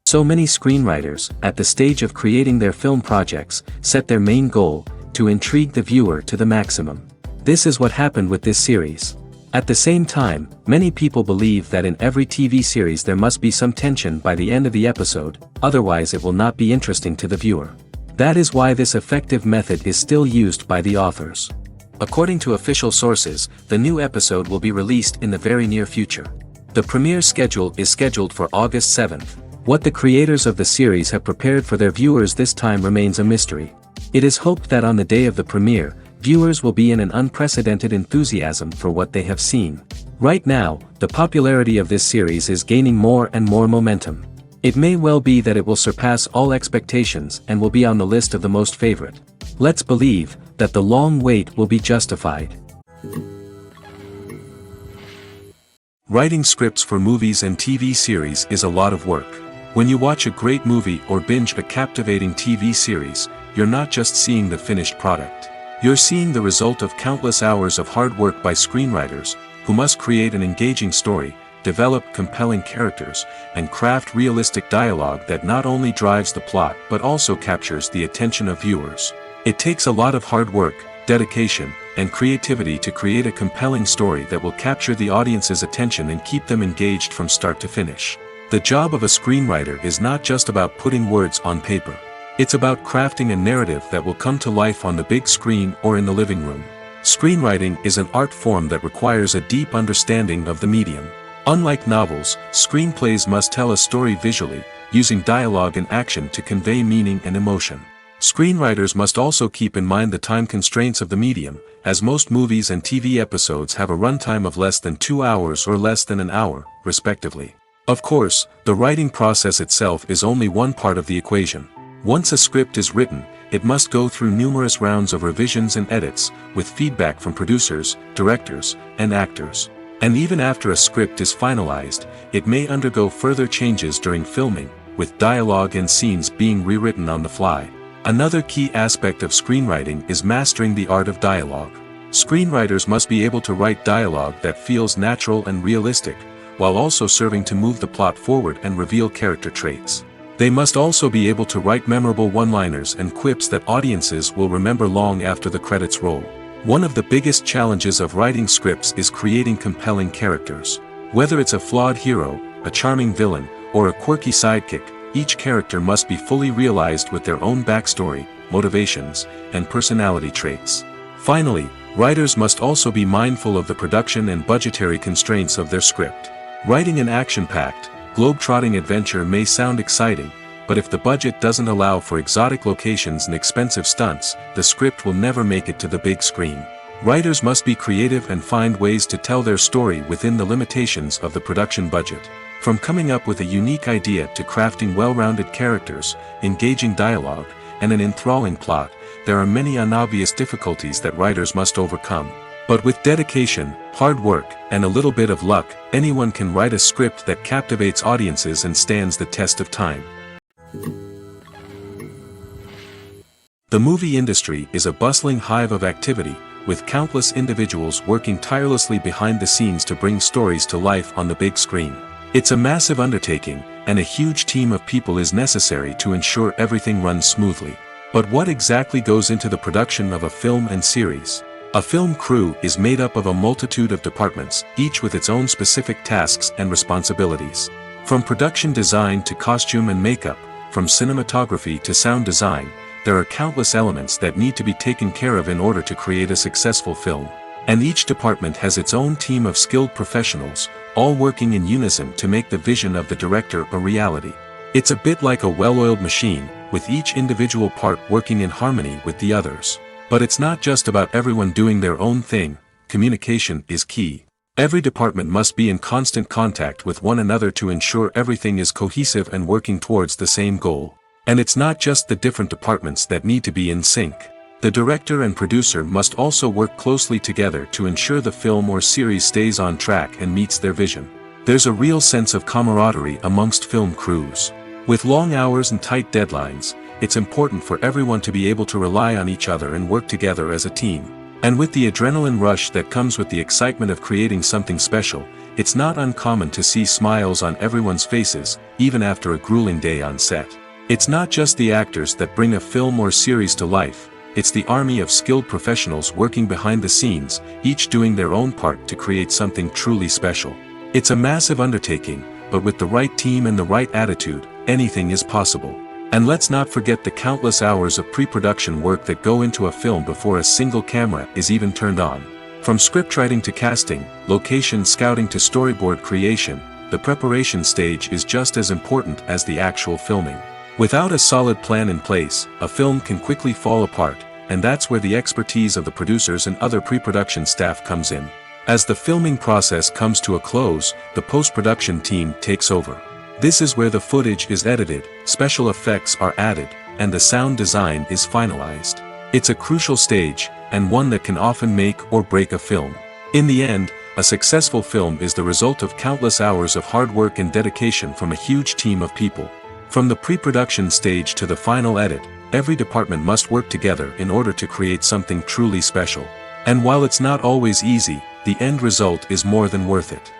So many screenwriters, at the stage of creating their film projects, set their main goal, to intrigue the viewer to the maximum. This is what happened with this series. At the same time, many people believe that in every TV series there must be some tension by the end of the episode, otherwise it will not be interesting to the viewer. That is why this effective method is still used by the authors. According to official sources, the new episode will be released in the very near future. The premiere schedule is scheduled for August 7th. What the creators of the series have prepared for their viewers this time remains a mystery. It is hoped that on the day of the premiere, viewers will be in an unprecedented enthusiasm for what they have seen. Right now, the popularity of this series is gaining more and more momentum. It may well be that it will surpass all expectations and will be on the list of the most favorite. Let's believe that the long wait will be justified. Writing scripts for movies and TV series is a lot of work. When you watch a great movie or binge a captivating TV series, you're not just seeing the finished product. You're seeing the result of countless hours of hard work by screenwriters, who must create an engaging story, develop compelling characters, and craft realistic dialogue that not only drives the plot but also captures the attention of viewers. It takes a lot of hard work, dedication, and creativity to create a compelling story that will capture the audience's attention and keep them engaged from start to finish. The job of a screenwriter is not just about putting words on paper. It's about crafting a narrative that will come to life on the big screen or in the living room. Screenwriting is an art form that requires a deep understanding of the medium. Unlike novels, screenplays must tell a story visually, using dialogue and action to convey meaning and emotion. Screenwriters must also keep in mind the time constraints of the medium, as most movies and TV episodes have a runtime of less than 2 hours or less than an hour, respectively. Of course, the writing process itself is only one part of the equation. Once a script is written, it must go through numerous rounds of revisions and edits, with feedback from producers, directors, and actors. And even after a script is finalized, it may undergo further changes during filming, with dialogue and scenes being rewritten on the fly. Another key aspect of screenwriting is mastering the art of dialogue. Screenwriters must be able to write dialogue that feels natural and realistic, while also serving to move the plot forward and reveal character traits. They must also be able to write memorable one-liners and quips that audiences will remember long after the credits roll. One of the biggest challenges of writing scripts is creating compelling characters. Whether it's a flawed hero, a charming villain, or a quirky sidekick, each character must be fully realized with their own backstory, motivations, and personality traits. Finally, writers must also be mindful of the production and budgetary constraints of their script. Writing an action-packed, globe-trotting adventure may sound exciting, but if the budget doesn't allow for exotic locations and expensive stunts, the script will never make it to the big screen. Writers must be creative and find ways to tell their story within the limitations of the production budget. From coming up with a unique idea to crafting well-rounded characters, engaging dialogue, and an enthralling plot, there are many unobvious difficulties that writers must overcome. But with dedication, hard work, and a little bit of luck, anyone can write a script that captivates audiences and stands the test of time. The movie industry is a bustling hive of activity, with countless individuals working tirelessly behind the scenes to bring stories to life on the big screen. It's a massive undertaking, and a huge team of people is necessary to ensure everything runs smoothly. But what exactly goes into the production of a film and series? A film crew is made up of a multitude of departments, each with its own specific tasks and responsibilities. From production design to costume and makeup, from cinematography to sound design, there are countless elements that need to be taken care of in order to create a successful film. And each department has its own team of skilled professionals, all working in unison to make the vision of the director a reality. It's a bit like a well-oiled machine, with each individual part working in harmony with the others. But it's not just about everyone doing their own thing. Communication is key. Every department must be in constant contact with one another to ensure everything is cohesive and working towards the same goal. And it's not just the different departments that need to be in sync. The director and producer must also work closely together to ensure the film or series stays on track and meets their vision. There's a real sense of camaraderie amongst film crews. With long hours and tight deadlines, it's important for everyone to be able to rely on each other and work together as a team. And with the adrenaline rush that comes with the excitement of creating something special, it's not uncommon to see smiles on everyone's faces, even after a grueling day on set. It's not just the actors that bring a film or series to life, it's the army of skilled professionals working behind the scenes, each doing their own part to create something truly special. It's a massive undertaking, but with the right team and the right attitude, anything is possible. And let's not forget the countless hours of pre-production work that go into a film before a single camera is even turned on. From scriptwriting to casting, location scouting to storyboard creation, the preparation stage is just as important as the actual filming. Without a solid plan in place, a film can quickly fall apart, and that's where the expertise of the producers and other pre-production staff comes in. As the filming process comes to a close, the post-production team takes over. This is where the footage is edited, special effects are added, and the sound design is finalized. It's a crucial stage, and one that can often make or break a film. In the end, a successful film is the result of countless hours of hard work and dedication from a huge team of people. From the pre-production stage to the final edit, every department must work together in order to create something truly special. And while it's not always easy, the end result is more than worth it.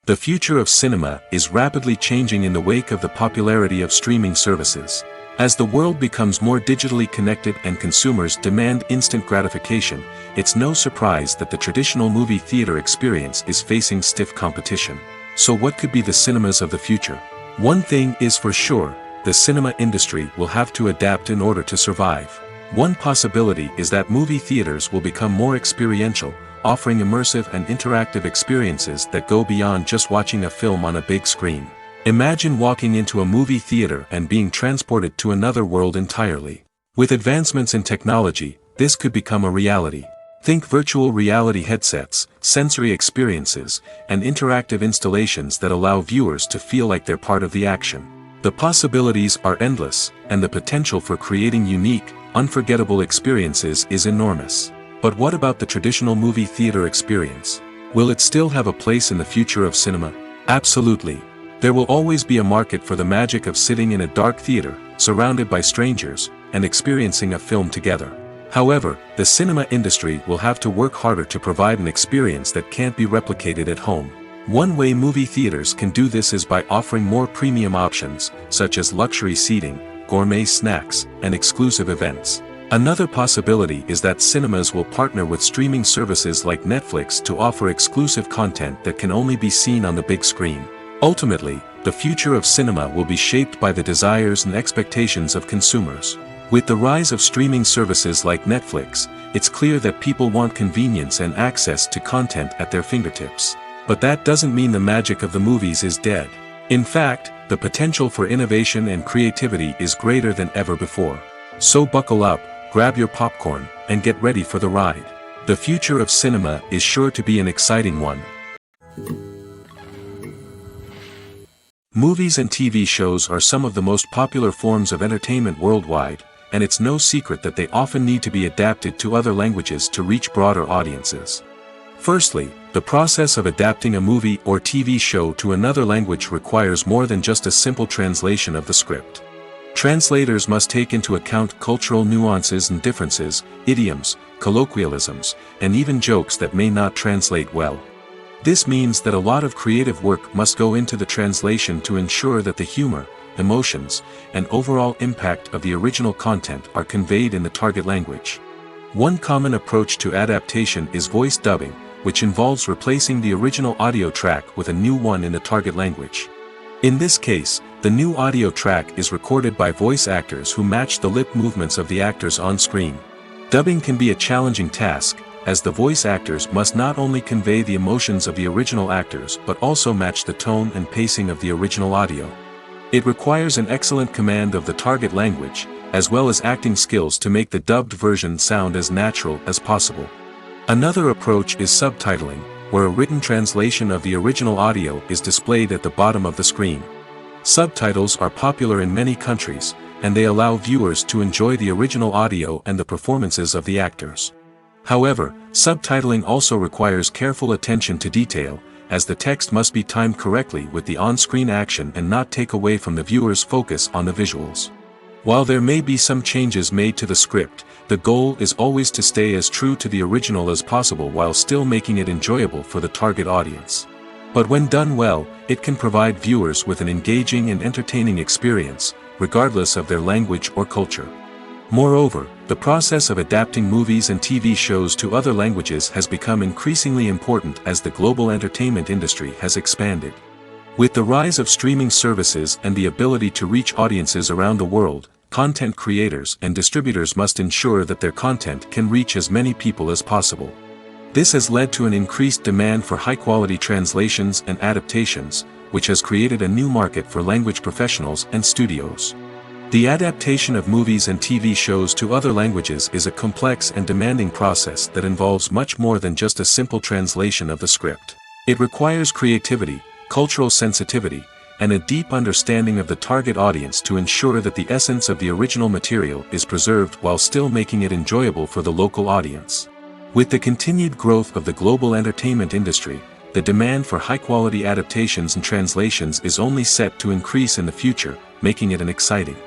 The future of cinema is rapidly changing in the wake of the popularity of streaming services. As the world becomes more digitally connected and consumers demand instant gratification, it's no surprise that the traditional movie theater experience is facing stiff competition. So what could be the cinemas of the future? One thing is for sure, the cinema industry will have to adapt in order to survive. One possibility is that movie theaters will become more experiential, offering immersive and interactive experiences that go beyond just watching a film on a big screen. Imagine walking into a movie theater and being transported to another world entirely. With advancements in technology, this could become a reality. Think virtual reality headsets, sensory experiences, and interactive installations that allow viewers to feel like they're part of the action. The possibilities are endless, and the potential for creating unique, unforgettable experiences is enormous. But what about the traditional movie theater experience? Will it still have a place in the future of cinema? Absolutely. There will always be a market for the magic of sitting in a dark theater, surrounded by strangers, and experiencing a film together. However, the cinema industry will have to work harder to provide an experience that can't be replicated at home. One way movie theaters can do this is by offering more premium options, such as luxury seating, gourmet snacks, and exclusive events. Another possibility is that cinemas will partner with streaming services like Netflix to offer exclusive content that can only be seen on the big screen. Ultimately, the future of cinema will be shaped by the desires and expectations of consumers. With the rise of streaming services like Netflix, it's clear that people want convenience and access to content at their fingertips. But that doesn't mean the magic of the movies is dead. In fact, the potential for innovation and creativity is greater than ever before. So buckle up, grab your popcorn, and get ready for the ride. The future of cinema is sure to be an exciting one. Movies and TV shows are some of the most popular forms of entertainment worldwide, and it's no secret that they often need to be adapted to other languages to reach broader audiences. Firstly, the process of adapting a movie or TV show to another language requires more than just a simple translation of the script. Translators must take into account cultural nuances and differences, idioms, colloquialisms, and even jokes that may not translate well. This means that a lot of creative work must go into the translation to ensure that the humor, emotions, and overall impact of the original content are conveyed in the target language. One common approach to adaptation is voice dubbing, which involves replacing the original audio track with a new one in the target language. In this case, the new audio track is recorded by voice actors who match the lip movements of the actors on screen. Dubbing can be a challenging task, as the voice actors must not only convey the emotions of the original actors but also match the tone and pacing of the original audio. It requires an excellent command of the target language, as well as acting skills to make the dubbed version sound as natural as possible. Another approach is subtitling, where a written translation of the original audio is displayed at the bottom of the screen. Subtitles are popular in many countries, and they allow viewers to enjoy the original audio and the performances of the actors. However, subtitling also requires careful attention to detail, as the text must be timed correctly with the on-screen action and not take away from the viewer's focus on the visuals. While there may be some changes made to the script, the goal is always to stay as true to the original as possible while still making it enjoyable for the target audience. But when done well, it can provide viewers with an engaging and entertaining experience, regardless of their language or culture. Moreover, the process of adapting movies and TV shows to other languages has become increasingly important as the global entertainment industry has expanded. With the rise of streaming services and the ability to reach audiences around the world, content creators and distributors must ensure that their content can reach as many people as possible. This has led to an increased demand for high-quality translations and adaptations, which has created a new market for language professionals and studios. The adaptation of movies and TV shows to other languages is a complex and demanding process that involves much more than just a simple translation of the script. It requires creativity, cultural sensitivity, and a deep understanding of the target audience to ensure that the essence of the original material is preserved while still making it enjoyable for the local audience. With the continued growth of the global entertainment industry, the demand for high-quality adaptations and translations is only set to increase in the future, making it an exciting.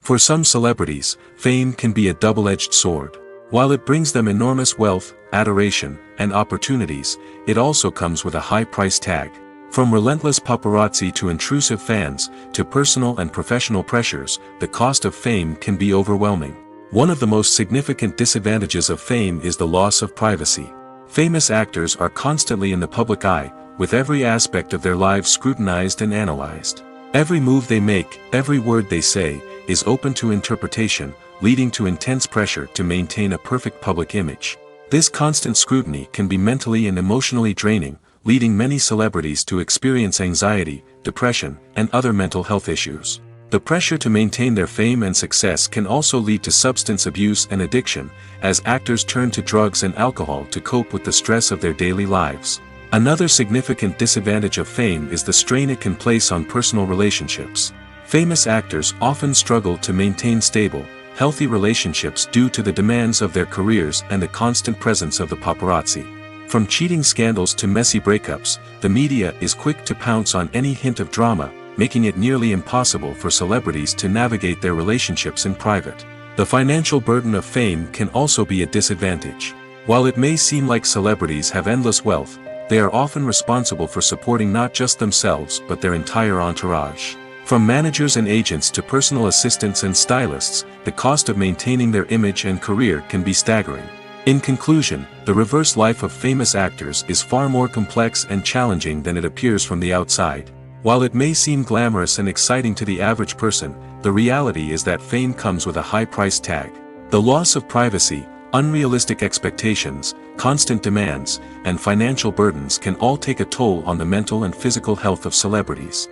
For some celebrities, fame can be a double-edged sword. While it brings them enormous wealth, adoration, and opportunities, it also comes with a high price tag. From relentless paparazzi to intrusive fans, to personal and professional pressures, the cost of fame can be overwhelming. One of the most significant disadvantages of fame is the loss of privacy. Famous actors are constantly in the public eye, with every aspect of their lives scrutinized and analyzed. Every move they make, every word they say, is open to interpretation, leading to intense pressure to maintain a perfect public image. This constant scrutiny can be mentally and emotionally draining, leading many celebrities to experience anxiety, depression, and other mental health issues. The pressure to maintain their fame and success can also lead to substance abuse and addiction, as actors turn to drugs and alcohol to cope with the stress of their daily lives. Another significant disadvantage of fame is the strain it can place on personal relationships. Famous actors often struggle to maintain stable, healthy relationships due to the demands of their careers and the constant presence of the paparazzi. From cheating scandals to messy breakups, the media is quick to pounce on any hint of drama, making it nearly impossible for celebrities to navigate their relationships in private. The financial burden of fame can also be a disadvantage. While it may seem like celebrities have endless wealth, they are often responsible for supporting not just themselves but their entire entourage. From managers and agents to personal assistants and stylists, the cost of maintaining their image and career can be staggering. In conclusion, the reverse life of famous actors is far more complex and challenging than it appears from the outside. While it may seem glamorous and exciting to the average person, the reality is that fame comes with a high price tag. The loss of privacy, unrealistic expectations, constant demands, and financial burdens can all take a toll on the mental and physical health of celebrities.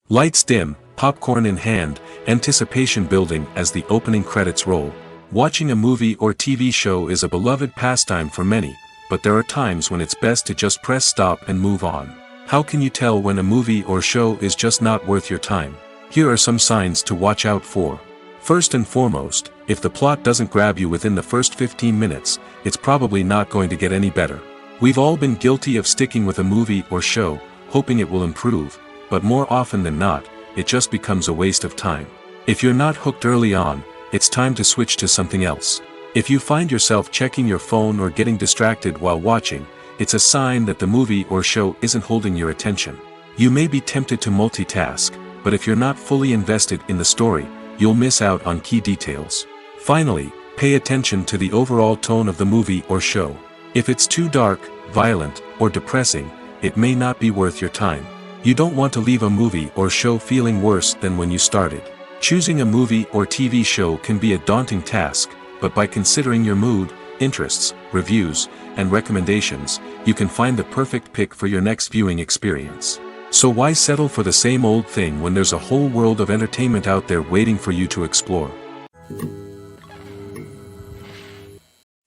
Lights dim, popcorn in hand, anticipation building as the opening credits roll. Watching a movie or TV show is a beloved pastime for many, but there are times when it's best to just press stop and move on. How can you tell when a movie or show is just not worth your time? Here are some signs to watch out for. First and foremost, if the plot doesn't grab you within the first 15 minutes, it's probably not going to get any better. We've all been guilty of sticking with a movie or show, hoping it will improve, but more often than not, it just becomes a waste of time. If you're not hooked early on, it's time to switch to something else. If you find yourself checking your phone or getting distracted while watching, it's a sign that the movie or show isn't holding your attention. You may be tempted to multitask, but if you're not fully invested in the story, you'll miss out on key details. Finally, pay attention to the overall tone of the movie or show. If it's too dark, violent, or depressing, it may not be worth your time. You don't want to leave a movie or show feeling worse than when you started. Choosing a movie or TV show can be a daunting task, but by considering your mood, interests, reviews, and recommendations, you can find the perfect pick for your next viewing experience. So why settle for the same old thing when there's a whole world of entertainment out there waiting for you to explore?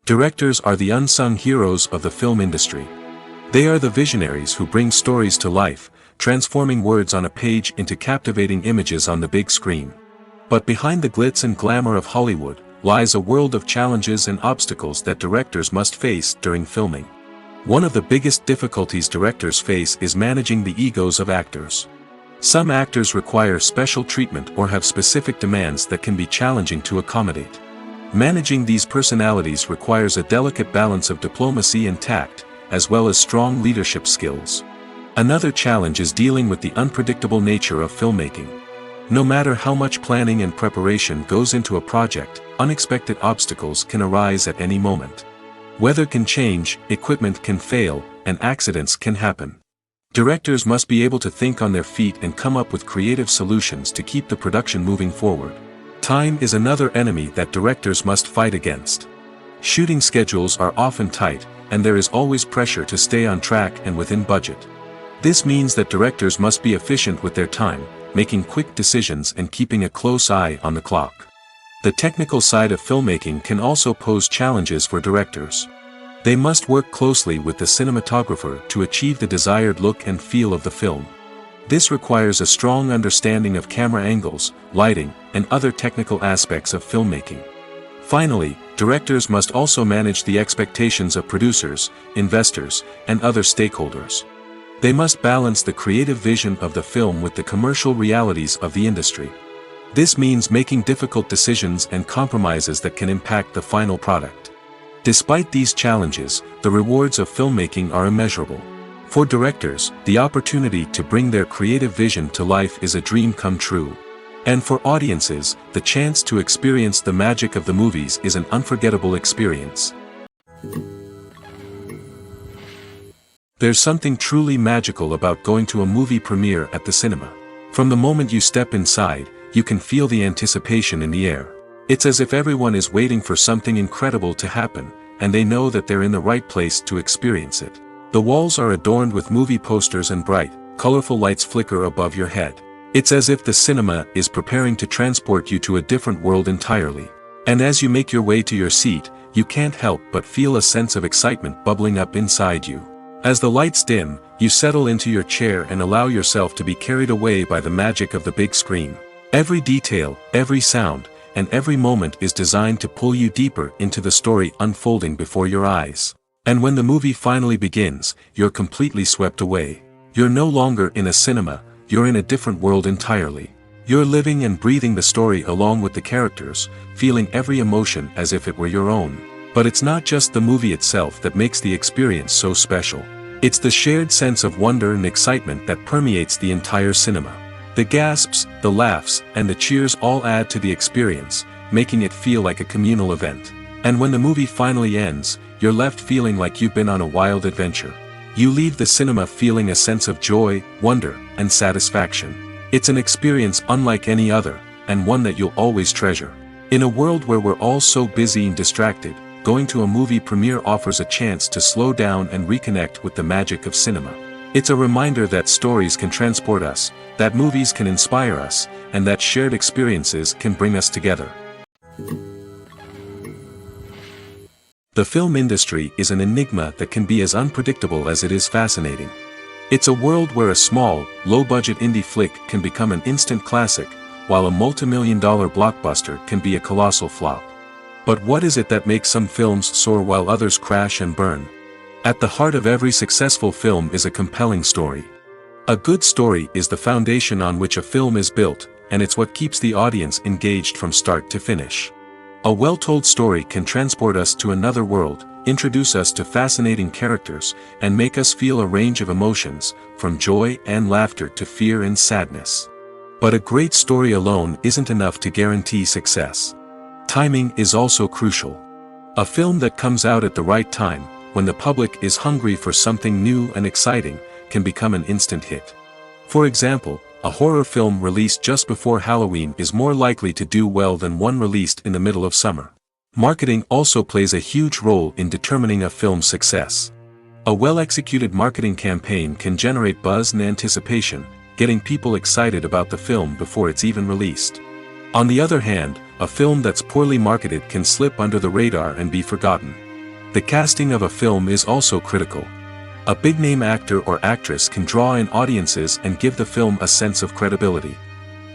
Directors are the unsung heroes of the film industry. They are the visionaries who bring stories to life, transforming words on a page into captivating images on the big screen. But behind the glitz and glamour of Hollywood, lies a world of challenges and obstacles that directors must face during filming. One of the biggest difficulties directors face is managing the egos of actors. Some actors require special treatment or have specific demands that can be challenging to accommodate. Managing these personalities requires a delicate balance of diplomacy and tact, as well as strong leadership skills. Another challenge is dealing with the unpredictable nature of filmmaking. No matter how much planning and preparation goes into a project, unexpected obstacles can arise at any moment. Weather can change, equipment can fail, and accidents can happen. Directors must be able to think on their feet and come up with creative solutions to keep the production moving forward. Time is another enemy that directors must fight against. Shooting schedules are often tight, and there is always pressure to stay on track and within budget. This means that directors must be efficient with their time, making quick decisions and keeping a close eye on the clock. The technical side of filmmaking can also pose challenges for directors. They must work closely with the cinematographer to achieve the desired look and feel of the film. This requires a strong understanding of camera angles, lighting, and other technical aspects of filmmaking. Finally, directors must also manage the expectations of producers, investors, and other stakeholders. They must balance the creative vision of the film with the commercial realities of the industry. This means making difficult decisions and compromises that can impact the final product. Despite these challenges, the rewards of filmmaking are immeasurable. For directors, the opportunity to bring their creative vision to life is a dream come true. And for audiences, the chance to experience the magic of the movies is an unforgettable experience. There's something truly magical about going to a movie premiere at the cinema. From the moment you step inside, you can feel the anticipation in the air. It's as if everyone is waiting for something incredible to happen, and they know that they're in the right place to experience it. The walls are adorned with movie posters and bright, colorful lights flicker above your head. It's as if the cinema is preparing to transport you to a different world entirely. And as you make your way to your seat, you can't help but feel a sense of excitement bubbling up inside you. As the lights dim, you settle into your chair and allow yourself to be carried away by the magic of the big screen. Every detail, every sound, and every moment is designed to pull you deeper into the story unfolding before your eyes. And when the movie finally begins, you're completely swept away. You're no longer in a cinema, you're in a different world entirely. You're living and breathing the story along with the characters, feeling every emotion as if it were your own. But it's not just the movie itself that makes the experience so special. It's the shared sense of wonder and excitement that permeates the entire cinema. The gasps, the laughs, and the cheers all add to the experience, making it feel like a communal event. And when the movie finally ends, you're left feeling like you've been on a wild adventure. You leave the cinema feeling a sense of joy, wonder, and satisfaction. It's an experience unlike any other, and one that you'll always treasure. In a world where we're all so busy and distracted, going to a movie premiere offers a chance to slow down and reconnect with the magic of cinema. It's a reminder that stories can transport us, that movies can inspire us, and that shared experiences can bring us together. The film industry is an enigma that can be as unpredictable as it is fascinating. It's a world where a small, low-budget indie flick can become an instant classic, while a multi-million-dollar blockbuster can be a colossal flop. But what is it that makes some films soar while others crash and burn? At the heart of every successful film is a compelling story. A good story is the foundation on which a film is built, and it's what keeps the audience engaged from start to finish. A well-told story can transport us to another world, introduce us to fascinating characters, and make us feel a range of emotions, from joy and laughter to fear and sadness. But a great story alone isn't enough to guarantee success. Timing is also crucial. A film that comes out at the right time, when the public is hungry for something new and exciting, can become an instant hit. For example, a horror film released just before Halloween is more likely to do well than one released in the middle of summer. Marketing also plays a huge role in determining a film's success. A well-executed marketing campaign can generate buzz and anticipation, getting people excited about the film before it's even released. On the other hand, a film that's poorly marketed can slip under the radar and be forgotten. The casting of a film is also critical. A big-name actor or actress can draw in audiences and give the film a sense of credibility.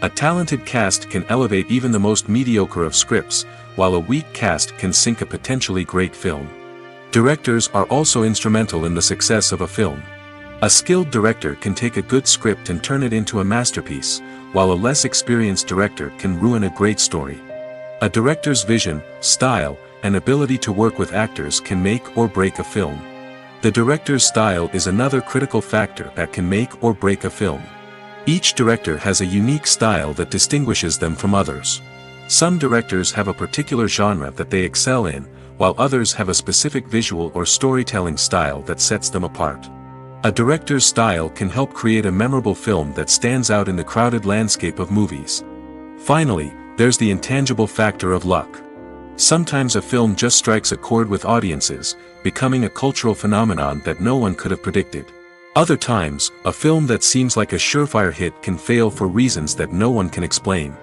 A talented cast can elevate even the most mediocre of scripts, while a weak cast can sink a potentially great film. Directors are also instrumental in the success of a film. A skilled director can take a good script and turn it into a masterpiece, while a less experienced director can ruin a great story. A director's vision, style, and ability to work with actors can make or break a film. The director's style is another critical factor that can make or break a film. Each director has a unique style that distinguishes them from others. Some directors have a particular genre that they excel in, while others have a specific visual or storytelling style that sets them apart. A director's style can help create a memorable film that stands out in the crowded landscape of movies. Finally, there's the intangible factor of luck. Sometimes a film just strikes a chord with audiences, becoming a cultural phenomenon that no one could have predicted. Other times, a film that seems like a surefire hit can fail for reasons that no one can explain.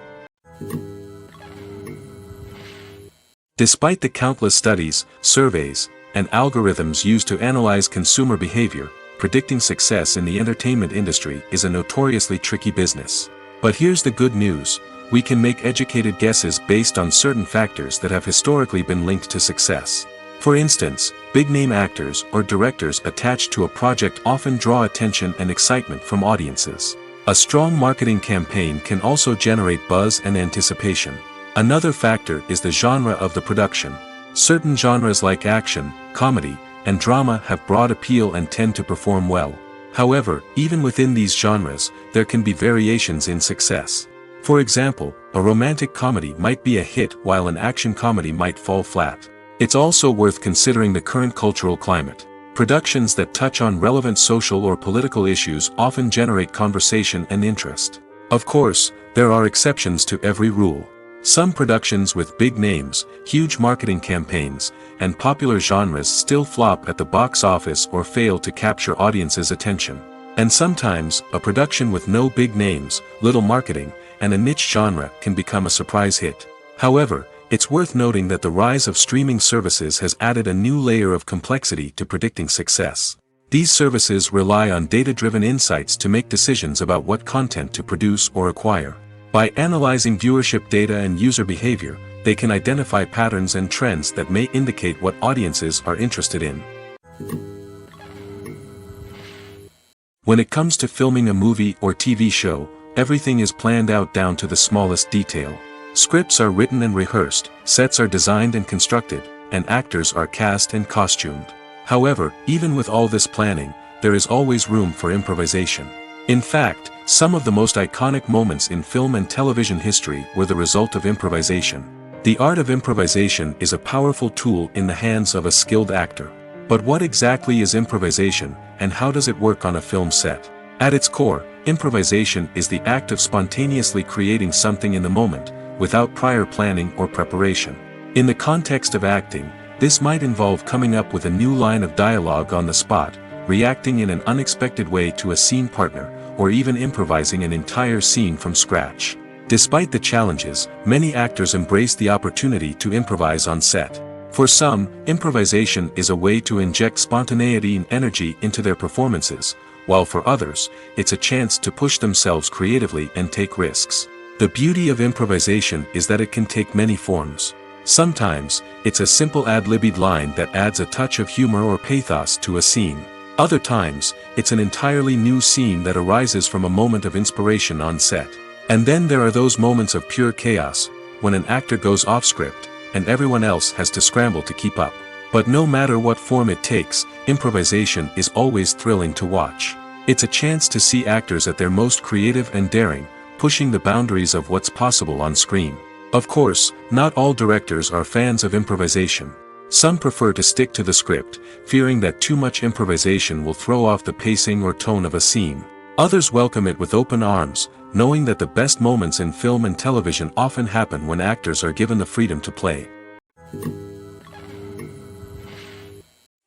Despite the countless studies, surveys, and algorithms used to analyze consumer behavior, predicting success in the entertainment industry is a notoriously tricky business. But here's the good news: we can make educated guesses based on certain factors that have historically been linked to success. For instance, big-name actors or directors attached to a project often draw attention and excitement from audiences. A strong marketing campaign can also generate buzz and anticipation. Another factor is the genre of the production. Certain genres like action, comedy, and drama have broad appeal and tend to perform well. However, even within these genres, there can be variations in success. For example, a romantic comedy might be a hit while an action comedy might fall flat. It's also worth considering the current cultural climate. Productions that touch on relevant social or political issues often generate conversation and interest. Of course, there are exceptions to every rule. Some productions with big names, huge marketing campaigns, and popular genres still flop at the box office or fail to capture audiences' attention. And sometimes, a production with no big names, little marketing, and a niche genre can become a surprise hit. However, it's worth noting that the rise of streaming services has added a new layer of complexity to predicting success. These services rely on data-driven insights to make decisions about what content to produce or acquire. By analyzing viewership data and user behavior, they can identify patterns and trends that may indicate what audiences are interested in. When it comes to filming a movie or TV show, everything is planned out down to the smallest detail. Scripts are written and rehearsed, sets are designed and constructed, and actors are cast and costumed. However, even with all this planning, there is always room for improvisation. In fact, some of the most iconic moments in film and television history were the result of improvisation. The art of improvisation is a powerful tool in the hands of a skilled actor. But what exactly is improvisation, and how does it work on a film set? At its core, improvisation is the act of spontaneously creating something in the moment, without prior planning or preparation. In the context of acting, this might involve coming up with a new line of dialogue on the spot, reacting in an unexpected way to a scene partner, or even improvising an entire scene from scratch. Despite the challenges, many actors embrace the opportunity to improvise on set. For some, improvisation is a way to inject spontaneity and energy into their performances, while for others, it's a chance to push themselves creatively and take risks. The beauty of improvisation is that it can take many forms. Sometimes, it's a simple ad-libbed line that adds a touch of humor or pathos to a scene. Other times, it's an entirely new scene that arises from a moment of inspiration on set. And then there are those moments of pure chaos, when an actor goes off script, and everyone else has to scramble to keep up. But no matter what form it takes, improvisation is always thrilling to watch. It's a chance to see actors at their most creative and daring, pushing the boundaries of what's possible on screen. Of course, not all directors are fans of improvisation. Some prefer to stick to the script, fearing that too much improvisation will throw off the pacing or tone of a scene. Others welcome it with open arms, knowing that the best moments in film and television often happen when actors are given the freedom to play.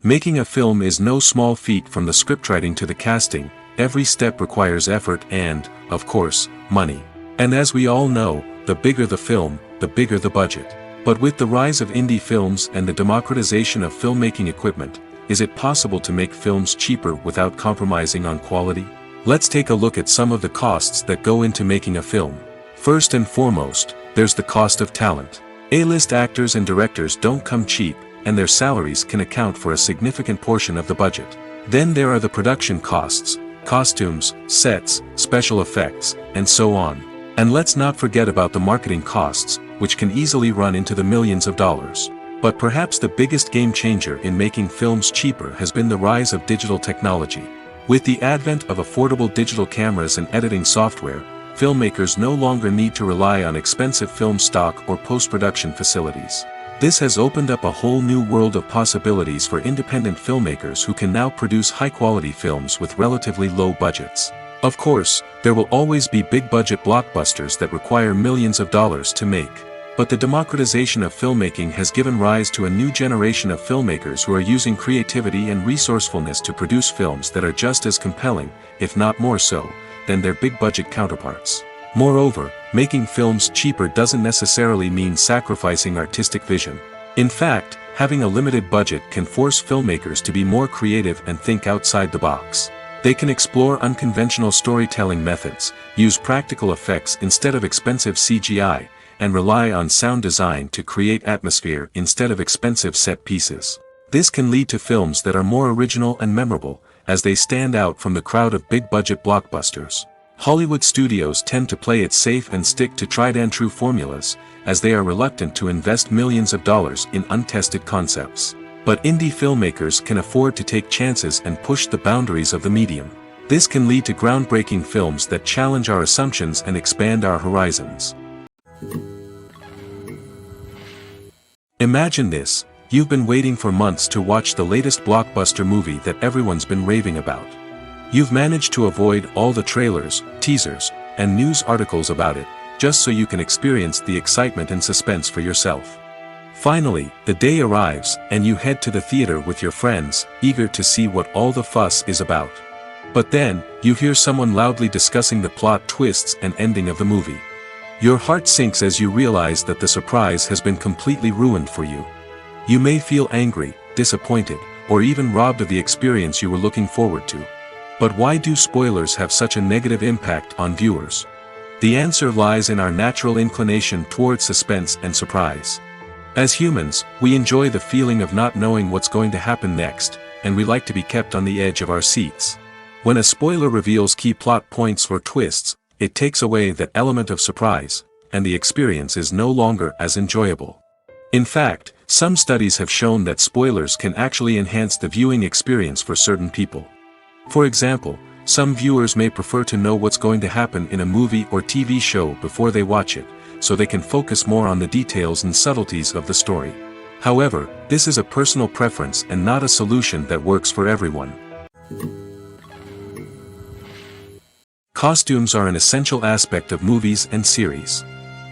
Making a film is no small feat. From the scriptwriting to the casting, every step requires effort and, of course, money. And as we all know, the bigger the film, the bigger the budget. But with the rise of indie films and the democratization of filmmaking equipment, is it possible to make films cheaper without compromising on quality? Let's take a look at some of the costs that go into making a film. First and foremost, there's the cost of talent. A-list actors and directors don't come cheap, and their salaries can account for a significant portion of the budget. Then there are the production costs, costumes, sets, special effects, and so on. And let's not forget about the marketing costs, which can easily run into the millions of dollars. But perhaps the biggest game changer in making films cheaper has been the rise of digital technology. With the advent of affordable digital cameras and editing software, filmmakers no longer need to rely on expensive film stock or post-production facilities. This has opened up a whole new world of possibilities for independent filmmakers who can now produce high-quality films with relatively low budgets. Of course, there will always be big-budget blockbusters that require millions of dollars to make. But the democratization of filmmaking has given rise to a new generation of filmmakers who are using creativity and resourcefulness to produce films that are just as compelling, if not more so, than their big-budget counterparts. Moreover, making films cheaper doesn't necessarily mean sacrificing artistic vision. In fact, having a limited budget can force filmmakers to be more creative and think outside the box. They can explore unconventional storytelling methods, use practical effects instead of expensive CGI, and rely on sound design to create atmosphere instead of expensive set pieces. This can lead to films that are more original and memorable, as they stand out from the crowd of big-budget blockbusters. Hollywood studios tend to play it safe and stick to tried-and-true formulas, as they are reluctant to invest millions of dollars in untested concepts. But indie filmmakers can afford to take chances and push the boundaries of the medium. This can lead to groundbreaking films that challenge our assumptions and expand our horizons. Imagine this: you've been waiting for months to watch the latest blockbuster movie that everyone's been raving about. You've managed to avoid all the trailers, teasers, and news articles about it, just so you can experience the excitement and suspense for yourself. Finally, the day arrives, and you head to the theater with your friends, eager to see what all the fuss is about. But then, you hear someone loudly discussing the plot twists and ending of the movie. Your heart sinks as you realize that the surprise has been completely ruined for you. You may feel angry, disappointed, or even robbed of the experience you were looking forward to. But why do spoilers have such a negative impact on viewers? The answer lies in our natural inclination toward suspense and surprise. As humans, we enjoy the feeling of not knowing what's going to happen next, and we like to be kept on the edge of our seats. When a spoiler reveals key plot points or twists, it takes away that element of surprise, and the experience is no longer as enjoyable. In fact, some studies have shown that spoilers can actually enhance the viewing experience for certain people. For example, some viewers may prefer to know what's going to happen in a movie or TV show before they watch it, so they can focus more on the details and subtleties of the story. However, this is a personal preference and not a solution that works for everyone. Costumes are an essential aspect of movies and series.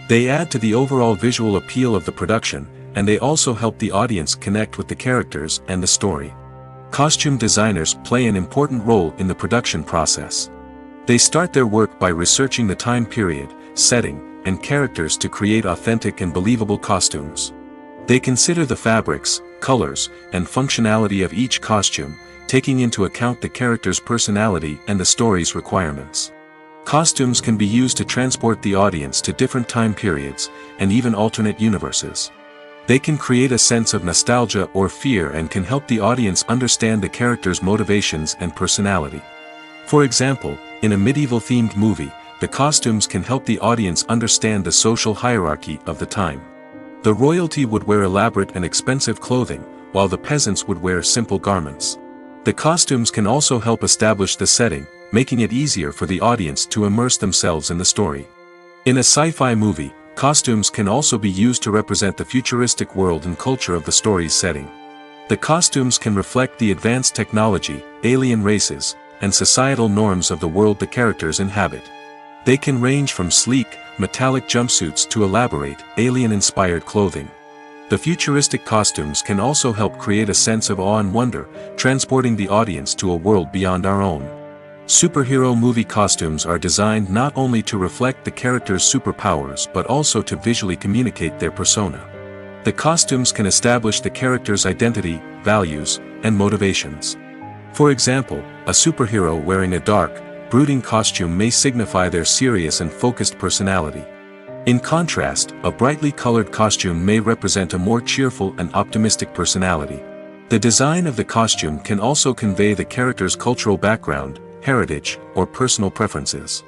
They add to the overall visual appeal of the production, and they also help the audience connect with the characters and the story. Costume designers play an important role in the production process. They start their work by researching the time period, setting, and characters to create authentic and believable costumes. They consider the fabrics, colors, and functionality of each costume, taking into account the character's personality and the story's requirements. Costumes can be used to transport the audience to different time periods, and even alternate universes. They can create a sense of nostalgia or fear and can help the audience understand the character's motivations and personality. For example, in a medieval-themed movie, the costumes can help the audience understand the social hierarchy of the time. The royalty would wear elaborate and expensive clothing, while the peasants would wear simple garments. The costumes can also help establish the setting, making it easier for the audience to immerse themselves in the story. In a sci-fi movie, costumes can also be used to represent the futuristic world and culture of the story's setting. The costumes can reflect the advanced technology, alien races, and societal norms of the world the characters inhabit. They can range from sleek, metallic jumpsuits to elaborate, alien-inspired clothing. The futuristic costumes can also help create a sense of awe and wonder, transporting the audience to a world beyond our own. Superhero movie costumes are designed not only to reflect the character's superpowers but also to visually communicate their persona. The costumes can establish the character's identity, values, and motivations. For example, a superhero wearing a dark, brooding costume may signify their serious and focused personality. In contrast, a brightly colored costume may represent a more cheerful and optimistic personality. The design of the costume can also convey the character's cultural background, heritage, or personal preferences.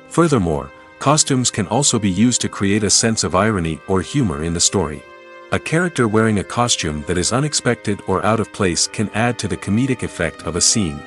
Furthermore, costumes can also be used to create a sense of irony or humor in the story. A character wearing a costume that is unexpected or out of place can add to the comedic effect of a scene.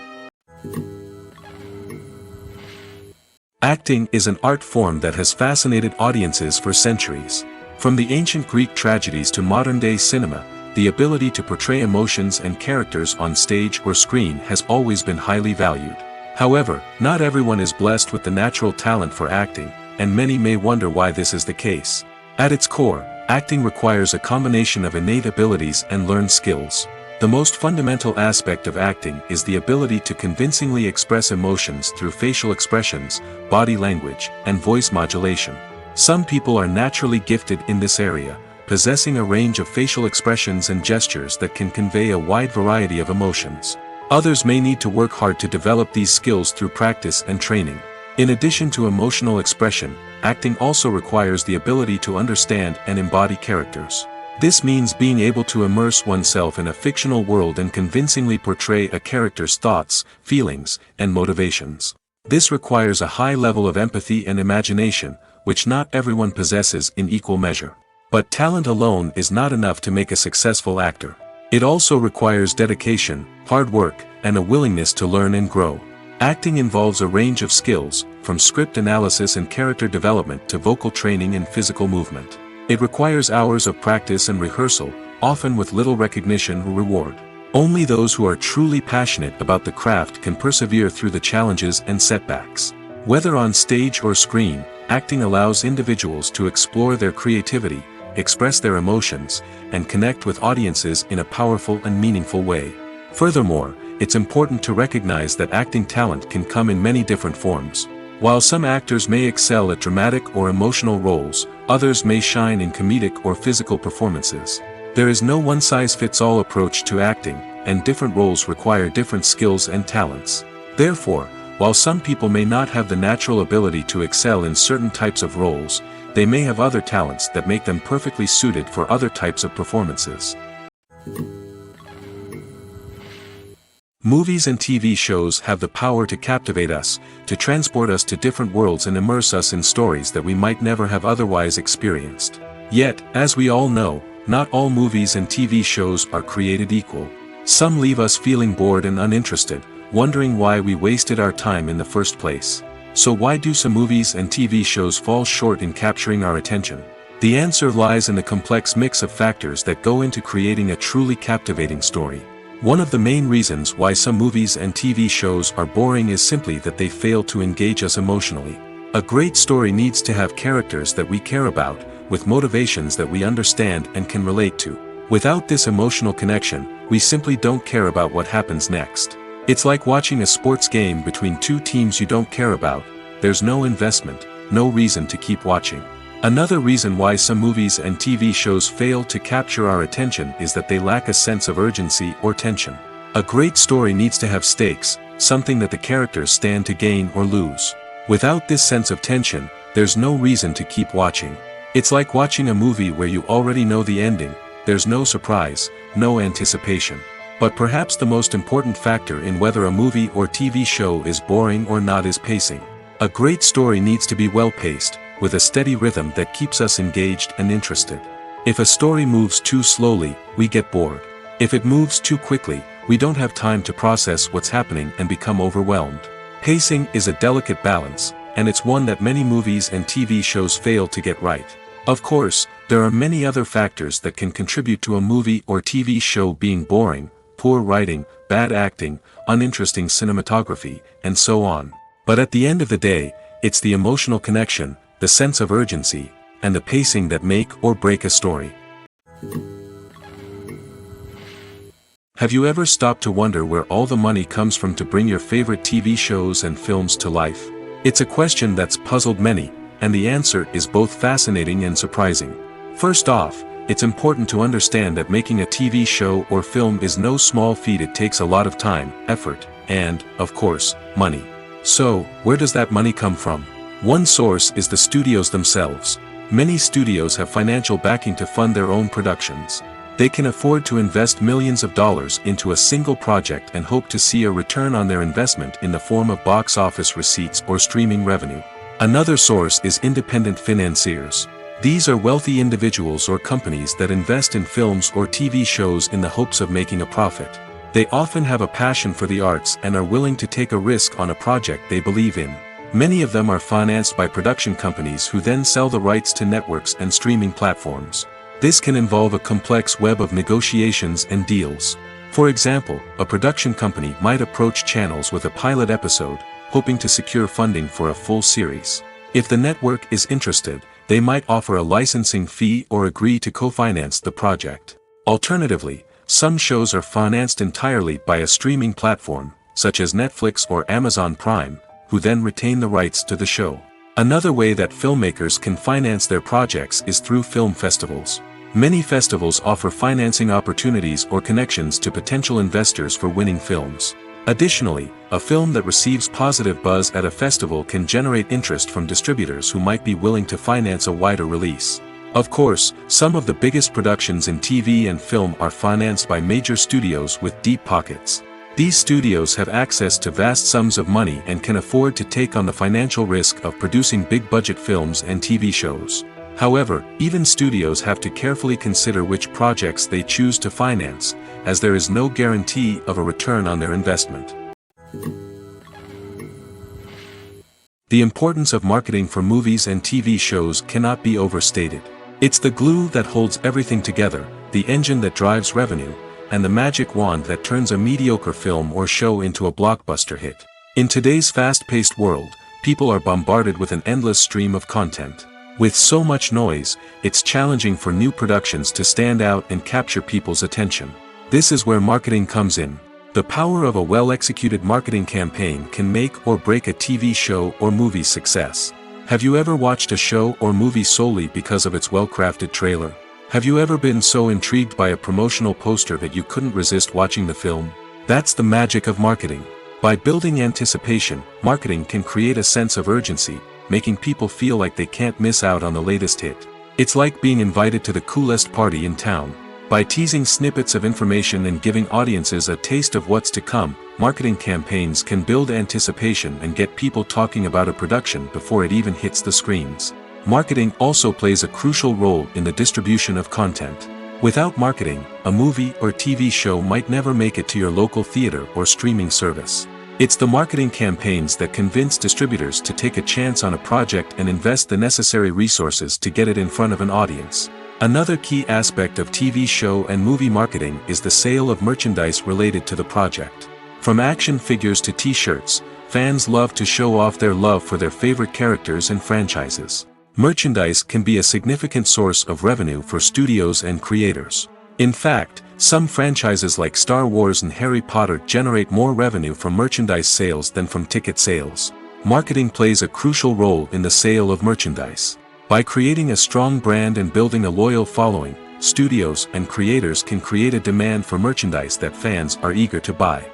Acting is an art form that has fascinated audiences for centuries. From the ancient Greek tragedies to modern-day cinema, the ability to portray emotions and characters on stage or screen has always been highly valued. However, not everyone is blessed with the natural talent for acting, and many may wonder why this is the case. At its core, acting requires a combination of innate abilities and learned skills. The most fundamental aspect of acting is the ability to convincingly express emotions through facial expressions, body language, and voice modulation. Some people are naturally gifted in this area, possessing a range of facial expressions and gestures that can convey a wide variety of emotions. Others may need to work hard to develop these skills through practice and training. In addition to emotional expression, acting also requires the ability to understand and embody characters. This means being able to immerse oneself in a fictional world and convincingly portray a character's thoughts, feelings, and motivations. This requires a high level of empathy and imagination, which not everyone possesses in equal measure. But talent alone is not enough to make a successful actor. It also requires dedication, hard work, and a willingness to learn and grow. Acting involves a range of skills, from script analysis and character development to vocal training and physical movement. It requires hours of practice and rehearsal, often with little recognition or reward. Only those who are truly passionate about the craft can persevere through the challenges and setbacks. Whether on stage or screen, acting allows individuals to explore their creativity, express their emotions, and connect with audiences in a powerful and meaningful way. Furthermore, it's important to recognize that acting talent can come in many different forms. While some actors may excel at dramatic or emotional roles, others may shine in comedic or physical performances. There is no one-size-fits-all approach to acting, and different roles require different skills and talents. Therefore, while some people may not have the natural ability to excel in certain types of roles, they may have other talents that make them perfectly suited for other types of performances. Movies and TV shows have the power to captivate us, to transport us to different worlds and immerse us in stories that we might never have otherwise experienced. Yet, as we all know, not all movies and TV shows are created equal. Some leave us feeling bored and uninterested, wondering why we wasted our time in the first place. So why do some movies and TV shows fall short in capturing our attention? The answer lies in the complex mix of factors that go into creating a truly captivating story. One of the main reasons why some movies and TV shows are boring is simply that they fail to engage us emotionally. A great story needs to have characters that we care about, with motivations that we understand and can relate to. Without this emotional connection, we simply don't care about what happens next. It's like watching a sports game between two teams you don't care about. There's no investment, no reason to keep watching. Another reason why some movies and TV shows fail to capture our attention is that they lack a sense of urgency or tension. A great story needs to have stakes, something that the characters stand to gain or lose. Without this sense of tension, there's no reason to keep watching. It's like watching a movie where you already know the ending. There's no surprise, no anticipation. But perhaps the most important factor in whether a movie or TV show is boring or not is pacing. A great story needs to be well-paced, with a steady rhythm that keeps us engaged and interested. If a story moves too slowly, we get bored. If it moves too quickly, we don't have time to process what's happening and become overwhelmed. Pacing is a delicate balance, and it's one that many movies and TV shows fail to get right. Of course, there are many other factors that can contribute to a movie or TV show being boring: poor writing, bad acting, uninteresting cinematography, and so on. But at the end of the day, it's the emotional connection, the sense of urgency, and the pacing that make or break a story. Have you ever stopped to wonder where all the money comes from to bring your favorite TV shows and films to life? It's a question that's puzzled many, and the answer is both fascinating and surprising. First off, it's important to understand that making a TV show or film is no small feat. It takes a lot of time, effort, and, of course, money. So, where does that money come from? One source is the studios themselves. Many studios have financial backing to fund their own productions. They can afford to invest millions of dollars into a single project and hope to see a return on their investment in the form of box office receipts or streaming revenue. Another source is independent financiers. These are wealthy individuals or companies that invest in films or TV shows in the hopes of making a profit. They often have a passion for the arts and are willing to take a risk on a project they believe in. Many of them are financed by production companies who then sell the rights to networks and streaming platforms. This can involve a complex web of negotiations and deals. For example, a production company might approach channels with a pilot episode, hoping to secure funding for a full series. If the network is interested, they might offer a licensing fee or agree to co-finance the project. Alternatively, some shows are financed entirely by a streaming platform, such as Netflix or Amazon Prime, who then retain the rights to the show. Another way that filmmakers can finance their projects is through film festivals. Many festivals offer financing opportunities or connections to potential investors for winning films. Additionally, a film that receives positive buzz at a festival can generate interest from distributors who might be willing to finance a wider release. Of course, some of the biggest productions in TV and film are financed by major studios with deep pockets. These studios have access to vast sums of money and can afford to take on the financial risk of producing big-budget films and TV shows. However, even studios have to carefully consider which projects they choose to finance, as there is no guarantee of a return on their investment. The importance of marketing for movies and TV shows cannot be overstated. It's the glue that holds everything together, the engine that drives revenue, and the magic wand that turns a mediocre film or show into a blockbuster hit. In today's fast-paced world, people are bombarded with an endless stream of content. With so much noise, it's challenging for new productions to stand out and capture people's attention. This is where marketing comes in. The power of a well-executed marketing campaign can make or break a TV show or movie's success. Have you ever watched a show or movie solely because of its well-crafted trailer? Have you ever been so intrigued by a promotional poster that you couldn't resist watching the film? That's the magic of marketing. By building anticipation, marketing can create a sense of urgency, making people feel like they can't miss out on the latest hit. It's like being invited to the coolest party in town. By teasing snippets of information and giving audiences a taste of what's to come, marketing campaigns can build anticipation and get people talking about a production before it even hits the screens. Marketing also plays a crucial role in the distribution of content. Without marketing, a movie or TV show might never make it to your local theater or streaming service. It's the marketing campaigns that convince distributors to take a chance on a project and invest the necessary resources to get it in front of an audience. Another key aspect of TV show and movie marketing is the sale of merchandise related to the project. From action figures to t-shirts, fans love to show off their love for their favorite characters and franchises. Merchandise can be a significant source of revenue for studios and creators. In fact, some franchises like Star Wars and Harry Potter generate more revenue from merchandise sales than from ticket sales. Marketing plays a crucial role in the sale of merchandise. By creating a strong brand and building a loyal following, studios and creators can create a demand for merchandise that fans are eager to buy.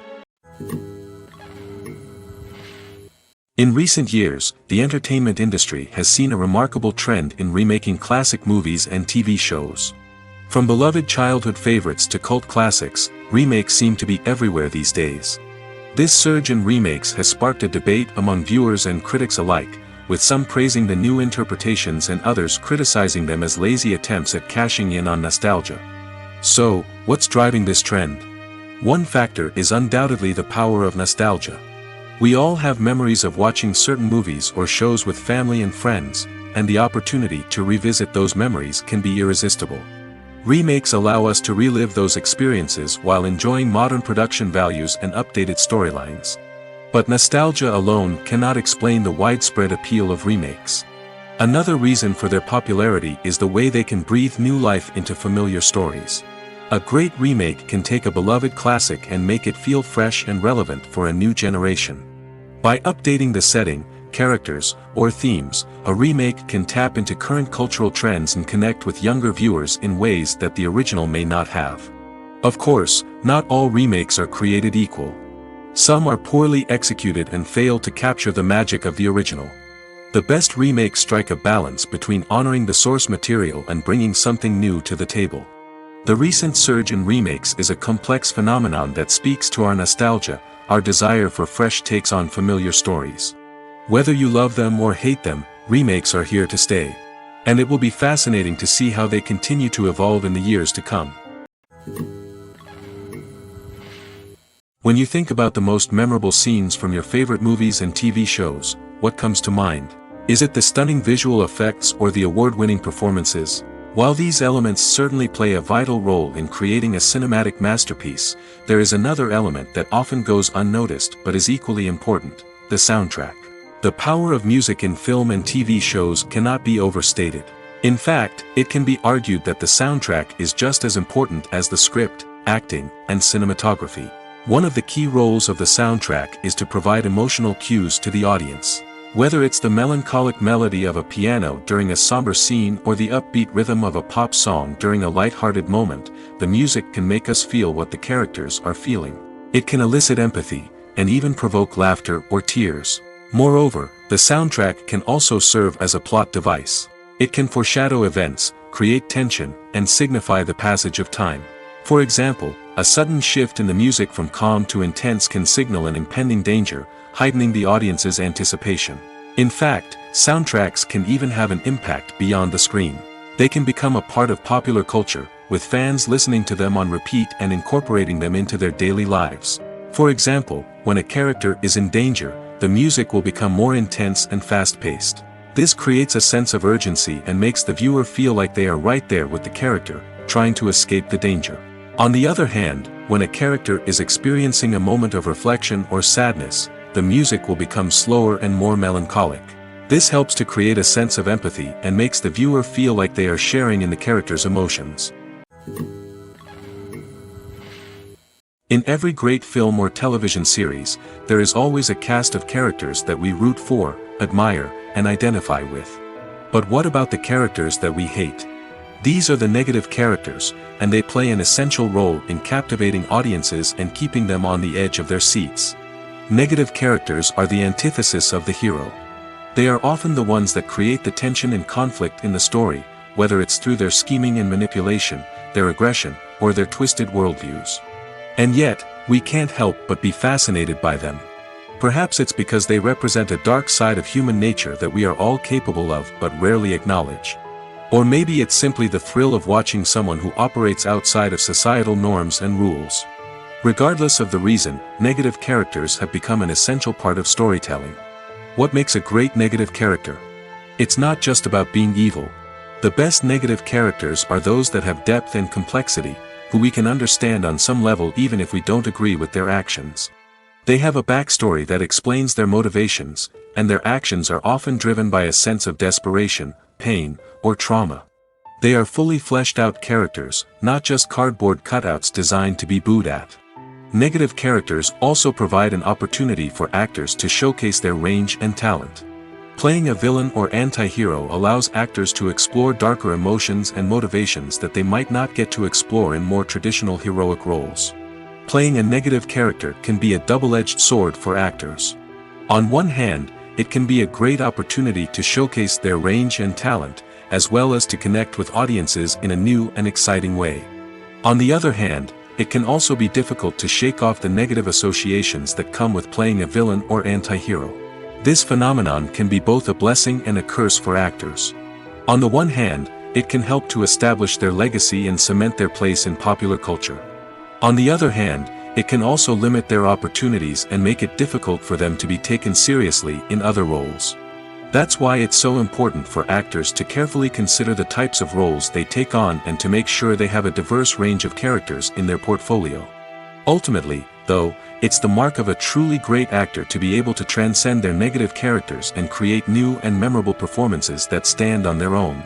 In recent years, the entertainment industry has seen a remarkable trend in remaking classic movies and TV shows. From beloved childhood favorites to cult classics, remakes seem to be everywhere these days. This surge in remakes has sparked a debate among viewers and critics alike, with some praising the new interpretations and others criticizing them as lazy attempts at cashing in on nostalgia. So, what's driving this trend? One factor is undoubtedly the power of nostalgia. We all have memories of watching certain movies or shows with family and friends, and the opportunity to revisit those memories can be irresistible. Remakes allow us to relive those experiences while enjoying modern production values and updated storylines. But nostalgia alone cannot explain the widespread appeal of remakes. Another reason for their popularity is the way they can breathe new life into familiar stories. A great remake can take a beloved classic and make it feel fresh and relevant for a new generation. By updating the setting, characters, or themes, a remake can tap into current cultural trends and connect with younger viewers in ways that the original may not have. Of course, not all remakes are created equal. Some are poorly executed and fail to capture the magic of the original. The best remakes strike a balance between honoring the source material and bringing something new to the table. The recent surge in remakes is a complex phenomenon that speaks to our nostalgia, our desire for fresh takes on familiar stories. Whether you love them or hate them, remakes are here to stay. And it will be fascinating to see how they continue to evolve in the years to come. When you think about the most memorable scenes from your favorite movies and TV shows, what comes to mind? Is it the stunning visual effects or the award-winning performances? While these elements certainly play a vital role in creating a cinematic masterpiece, there is another element that often goes unnoticed but is equally important: the soundtrack. The power of music in film and TV shows cannot be overstated. In fact, it can be argued that the soundtrack is just as important as the script, acting, and cinematography. One of the key roles of the soundtrack is to provide emotional cues to the audience. Whether it's the melancholic melody of a piano during a somber scene or the upbeat rhythm of a pop song during a light-hearted moment, the music can make us feel what the characters are feeling. It can elicit empathy, and even provoke laughter or tears. Moreover, the soundtrack can also serve as a plot device. It can foreshadow events, create tension, and signify the passage of time. For example, a sudden shift in the music from calm to intense can signal an impending danger, heightening the audience's anticipation. In fact, soundtracks can even have an impact beyond the screen. They can become a part of popular culture, with fans listening to them on repeat and incorporating them into their daily lives. For example, when a character is in danger, the music will become more intense and fast-paced. This creates a sense of urgency and makes the viewer feel like they are right there with the character, trying to escape the danger. On the other hand, when a character is experiencing a moment of reflection or sadness, the music will become slower and more melancholic. This helps to create a sense of empathy and makes the viewer feel like they are sharing in the character's emotions. In every great film or television series, there is always a cast of characters that we root for, admire, and identify with. But what about the characters that we hate? These are the negative characters, and they play an essential role in captivating audiences and keeping them on the edge of their seats. Negative characters are the antithesis of the hero. They are often the ones that create the tension and conflict in the story, whether it's through their scheming and manipulation, their aggression, or their twisted worldviews. And yet, we can't help but be fascinated by them. Perhaps it's because they represent a dark side of human nature that we are all capable of but rarely acknowledge. Or maybe it's simply the thrill of watching someone who operates outside of societal norms and rules. Regardless of the reason, negative characters have become an essential part of storytelling. What makes a great negative character? It's not just about being evil. The best negative characters are those that have depth and complexity, who we can understand on some level even if we don't agree with their actions. They have a backstory that explains their motivations, and their actions are often driven by a sense of desperation, pain, or trauma. They are fully fleshed out characters, not just cardboard cutouts designed to be booed at. Negative characters also provide an opportunity for actors to showcase their range and talent. Playing a villain or anti-hero allows actors to explore darker emotions and motivations that they might not get to explore in more traditional heroic roles. Playing a negative character can be a double-edged sword for actors. On one hand, it can be a great opportunity to showcase their range and talent, as well as to connect with audiences in a new and exciting way. On the other hand, it can also be difficult to shake off the negative associations that come with playing a villain or anti-hero. This phenomenon can be both a blessing and a curse for actors. On the one hand, it can help to establish their legacy and cement their place in popular culture. On the other hand, It can also limit their opportunities and make it difficult for them to be taken seriously in other roles. That's why it's so important for actors to carefully consider the types of roles they take on and to make sure they have a diverse range of characters in their portfolio. Ultimately, though, it's the mark of a truly great actor to be able to transcend their negative characters and create new and memorable performances that stand on their own.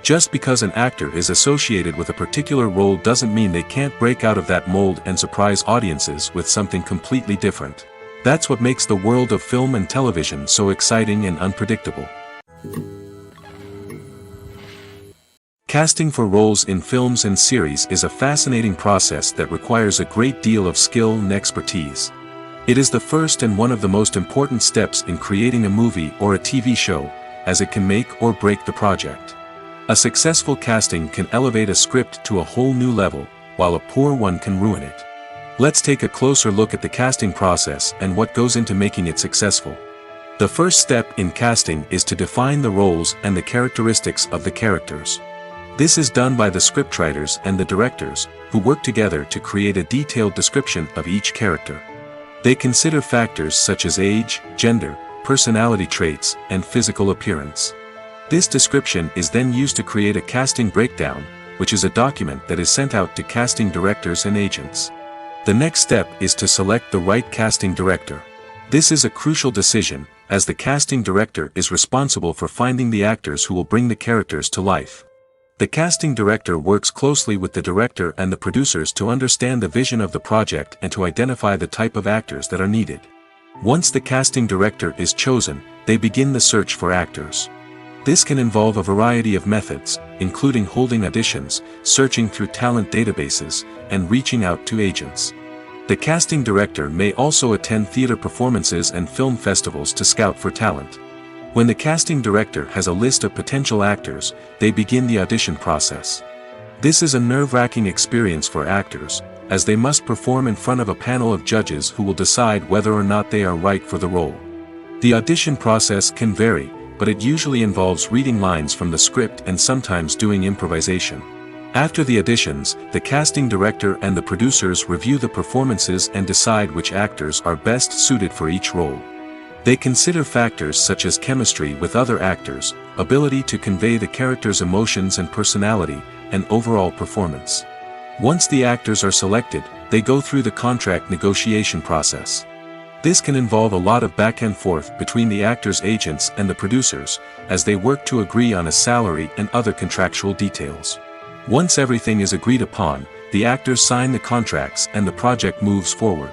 Just because an actor is associated with a particular role doesn't mean they can't break out of that mold and surprise audiences with something completely different. That's what makes the world of film and television so exciting and unpredictable. Casting for roles in films and series is a fascinating process that requires a great deal of skill and expertise. It is the first and one of the most important steps in creating a movie or a TV show, as it can make or break the project. A successful casting can elevate a script to a whole new level, while a poor one can ruin it. Let's take a closer look at the casting process and what goes into making it successful. The first step in casting is to define the roles and the characteristics of the characters. This is done by the scriptwriters and the directors, who work together to create a detailed description of each character. They consider factors such as age, gender, personality traits, and physical appearance. This description is then used to create a casting breakdown, which is a document that is sent out to casting directors and agents. The next step is to select the right casting director. This is a crucial decision, as the casting director is responsible for finding the actors who will bring the characters to life. The casting director works closely with the director and the producers to understand the vision of the project and to identify the type of actors that are needed. Once the casting director is chosen, they begin the search for actors. This can involve a variety of methods, including holding auditions, searching through talent databases, and reaching out to agents. The casting director may also attend theater performances and film festivals to scout for talent. When the casting director has a list of potential actors, they begin the audition process. This is a nerve-wracking experience for actors, as they must perform in front of a panel of judges who will decide whether or not they are right for the role. The audition process can vary, but it usually involves reading lines from the script and sometimes doing improvisation. After the auditions, the casting director and the producers review the performances and decide which actors are best suited for each role. They consider factors such as chemistry with other actors, ability to convey the character's emotions and personality, and overall performance. Once the actors are selected, they go through the contract negotiation process. This can involve a lot of back and forth between the actors' agents and the producers, as they work to agree on a salary and other contractual details. Once everything is agreed upon, the actors sign the contracts and the project moves forward.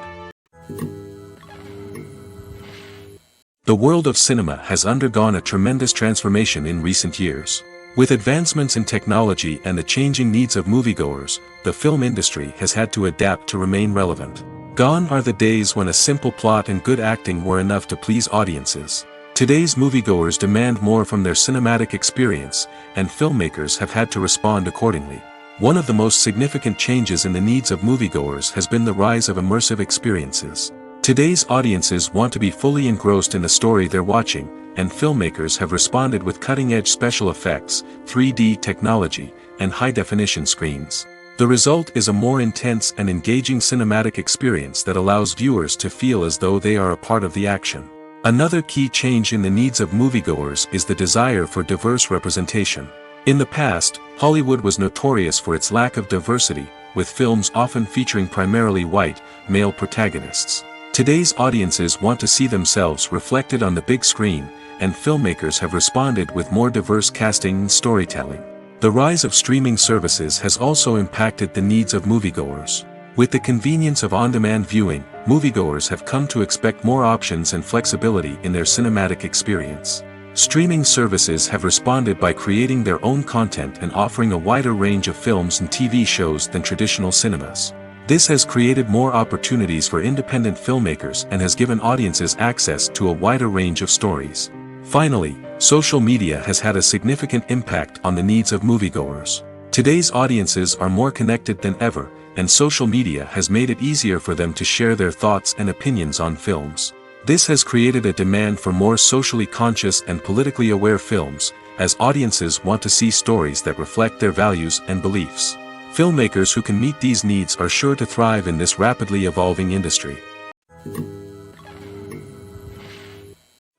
The world of cinema has undergone a tremendous transformation in recent years. With advancements in technology and the changing needs of moviegoers, the film industry has had to adapt to remain relevant. Gone are the days when a simple plot and good acting were enough to please audiences. Today's moviegoers demand more from their cinematic experience, and filmmakers have had to respond accordingly. One of the most significant changes in the needs of moviegoers has been the rise of immersive experiences. Today's audiences want to be fully engrossed in the story they're watching, and filmmakers have responded with cutting-edge special effects, 3D technology, and high-definition screens. The result is a more intense and engaging cinematic experience that allows viewers to feel as though they are a part of the action. Another key change in the needs of moviegoers is the desire for diverse representation. In the past, Hollywood was notorious for its lack of diversity, with films often featuring primarily white, male protagonists. Today's audiences want to see themselves reflected on the big screen, and filmmakers have responded with more diverse casting and storytelling. The rise of streaming services has also impacted the needs of moviegoers. With the convenience of on-demand viewing, moviegoers have come to expect more options and flexibility in their cinematic experience. Streaming services have responded by creating their own content and offering a wider range of films and TV shows than traditional cinemas. This has created more opportunities for independent filmmakers and has given audiences access to a wider range of stories. Finally, social media has had a significant impact on the needs of moviegoers. Today's audiences are more connected than ever, and social media has made it easier for them to share their thoughts and opinions on films. This has created a demand for more socially conscious and politically aware films, as audiences want to see stories that reflect their values and beliefs. Filmmakers who can meet these needs are sure to thrive in this rapidly evolving industry.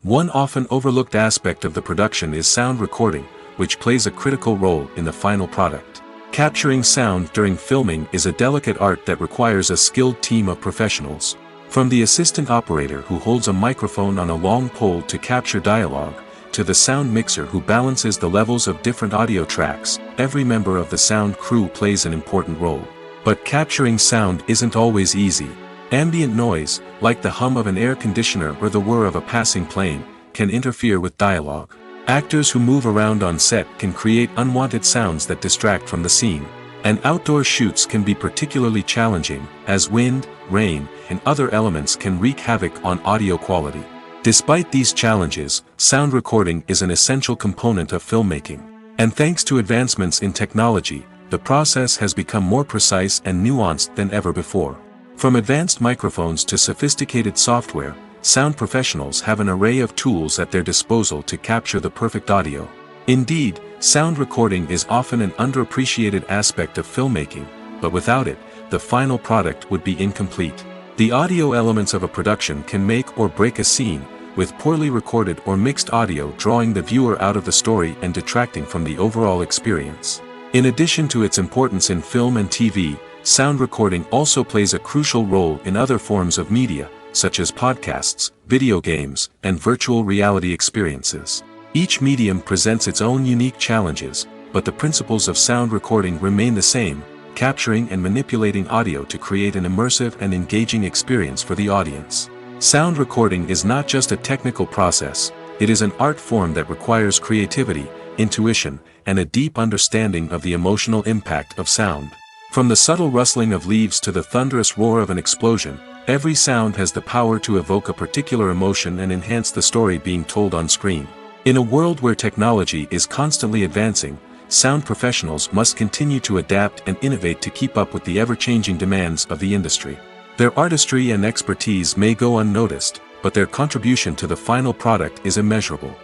One often overlooked aspect of the production is sound recording, which plays a critical role in the final product. Capturing sound during filming is a delicate art that requires a skilled team of professionals. From the assistant operator who holds a microphone on a long pole to capture dialogue, to the sound mixer who balances the levels of different audio tracks, every member of the sound crew plays an important role. But capturing sound isn't always easy. Ambient noise, like the hum of an air conditioner or the whir of a passing plane, can interfere with dialogue. Actors who move around on set can create unwanted sounds that distract from the scene. And outdoor shoots can be particularly challenging, as wind, rain, and other elements can wreak havoc on audio quality. Despite these challenges, sound recording is an essential component of filmmaking. And thanks to advancements in technology, the process has become more precise and nuanced than ever before. From advanced microphones to sophisticated software, sound professionals have an array of tools at their disposal to capture the perfect audio. Indeed, sound recording is often an underappreciated aspect of filmmaking, but without it, the final product would be incomplete. The audio elements of a production can make or break a scene, with poorly recorded or mixed audio drawing the viewer out of the story and detracting from the overall experience. In addition to its importance in film and TV, sound recording also plays a crucial role in other forms of media, such as podcasts, video games, and virtual reality experiences. Each medium presents its own unique challenges, but the principles of sound recording remain the same, capturing and manipulating audio to create an immersive and engaging experience for the audience. Sound recording is not just a technical process, it is an art form that requires creativity, intuition, and a deep understanding of the emotional impact of sound. From the subtle rustling of leaves to the thunderous roar of an explosion, every sound has the power to evoke a particular emotion and enhance the story being told on screen. In a world where technology is constantly advancing, sound professionals must continue to adapt and innovate to keep up with the ever-changing demands of the industry. Their artistry and expertise may go unnoticed, but their contribution to the final product is immeasurable.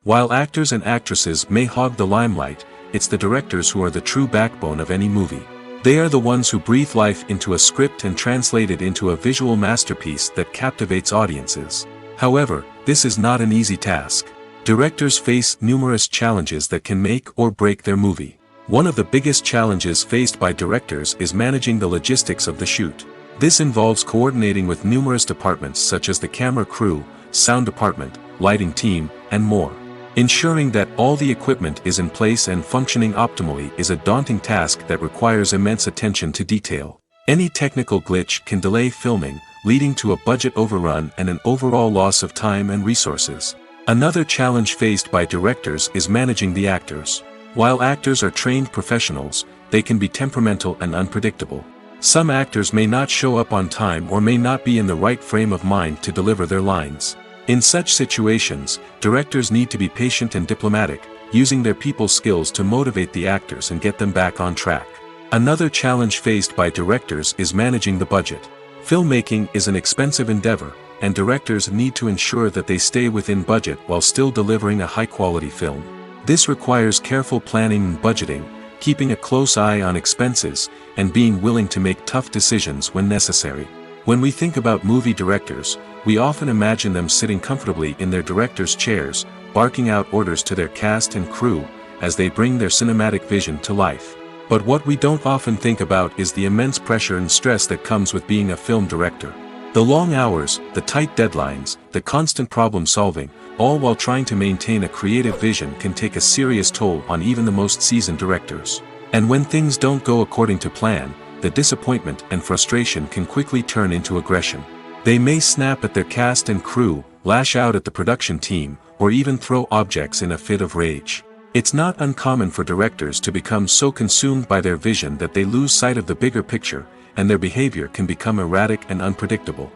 While actors and actresses may hog the limelight, it's the directors who are the true backbone of any movie. They are the ones who breathe life into a script and translate it into a visual masterpiece that captivates audiences. However, this is not an easy task. Directors face numerous challenges that can make or break their movie. One of the biggest challenges faced by directors is managing the logistics of the shoot. This involves coordinating with numerous departments such as the camera crew, sound department, lighting team, and more. Ensuring that all the equipment is in place and functioning optimally is a daunting task that requires immense attention to detail. Any technical glitch can delay filming, leading to a budget overrun and an overall loss of time and resources. Another challenge faced by directors is managing the actors. While actors are trained professionals, they can be temperamental and unpredictable. Some actors may not show up on time or may not be in the right frame of mind to deliver their lines. In such situations, directors need to be patient and diplomatic, using their people skills to motivate the actors and get them back on track. Another challenge faced by directors is managing the budget. Filmmaking is an expensive endeavor, and directors need to ensure that they stay within budget while still delivering a high-quality film. This requires careful planning and budgeting, keeping a close eye on expenses, and being willing to make tough decisions when necessary. When we think about movie directors, we often imagine them sitting comfortably in their director's chairs, barking out orders to their cast and crew, as they bring their cinematic vision to life. But what we don't often think about is the immense pressure and stress that comes with being a film director. The long hours, the tight deadlines, the constant problem solving, all while trying to maintain a creative vision can take a serious toll on even the most seasoned directors. And when things don't go according to plan, the disappointment and frustration can quickly turn into aggression. They may snap at their cast and crew, lash out at the production team, or even throw objects in a fit of rage. It's not uncommon for directors to become so consumed by their vision that they lose sight of the bigger picture, and their behavior can become erratic and unpredictable.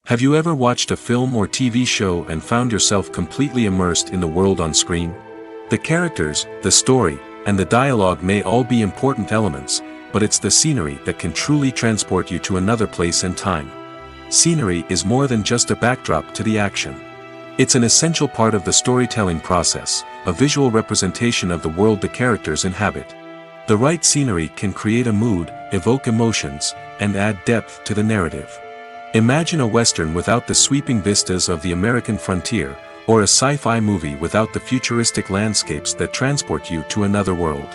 Have you ever watched a film or TV show and found yourself completely immersed in the world on screen? The characters, the story, and the dialogue may all be important elements, but it's the scenery that can truly transport you to another place and time. Scenery is more than just a backdrop to the action. It's an essential part of the storytelling process, a visual representation of the world the characters inhabit. The right scenery can create a mood, evoke emotions, and add depth to the narrative. Imagine a Western without the sweeping vistas of the American frontier, or a sci-fi movie without the futuristic landscapes that transport you to another world.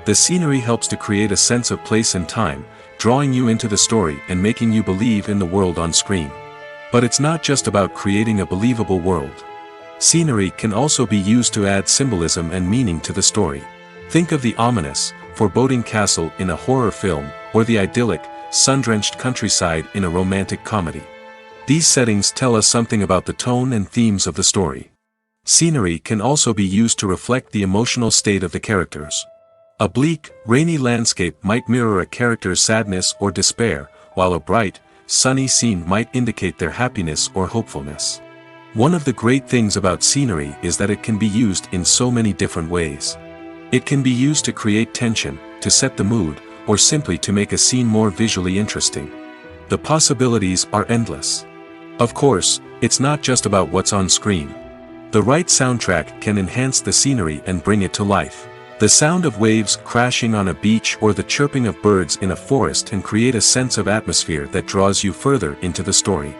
The scenery helps to create a sense of place and time, drawing you into the story and making you believe in the world on screen. But it's not just about creating a believable world. Scenery can also be used to add symbolism and meaning to the story. Think of the ominous, foreboding castle in a horror film, or the idyllic, sun-drenched countryside in a romantic comedy. These settings tell us something about the tone and themes of the story. Scenery can also be used to reflect the emotional state of the characters. A bleak, rainy landscape might mirror a character's sadness or despair, while a bright, sunny scene might indicate their happiness or hopefulness. One of the great things about scenery is that it can be used in so many different ways. It can be used to create tension, to set the mood, or simply to make a scene more visually interesting. The possibilities are endless. Of course, it's not just about what's on screen. The right soundtrack can enhance the scenery and bring it to life. The sound of waves crashing on a beach or the chirping of birds in a forest can create a sense of atmosphere that draws you further into the story.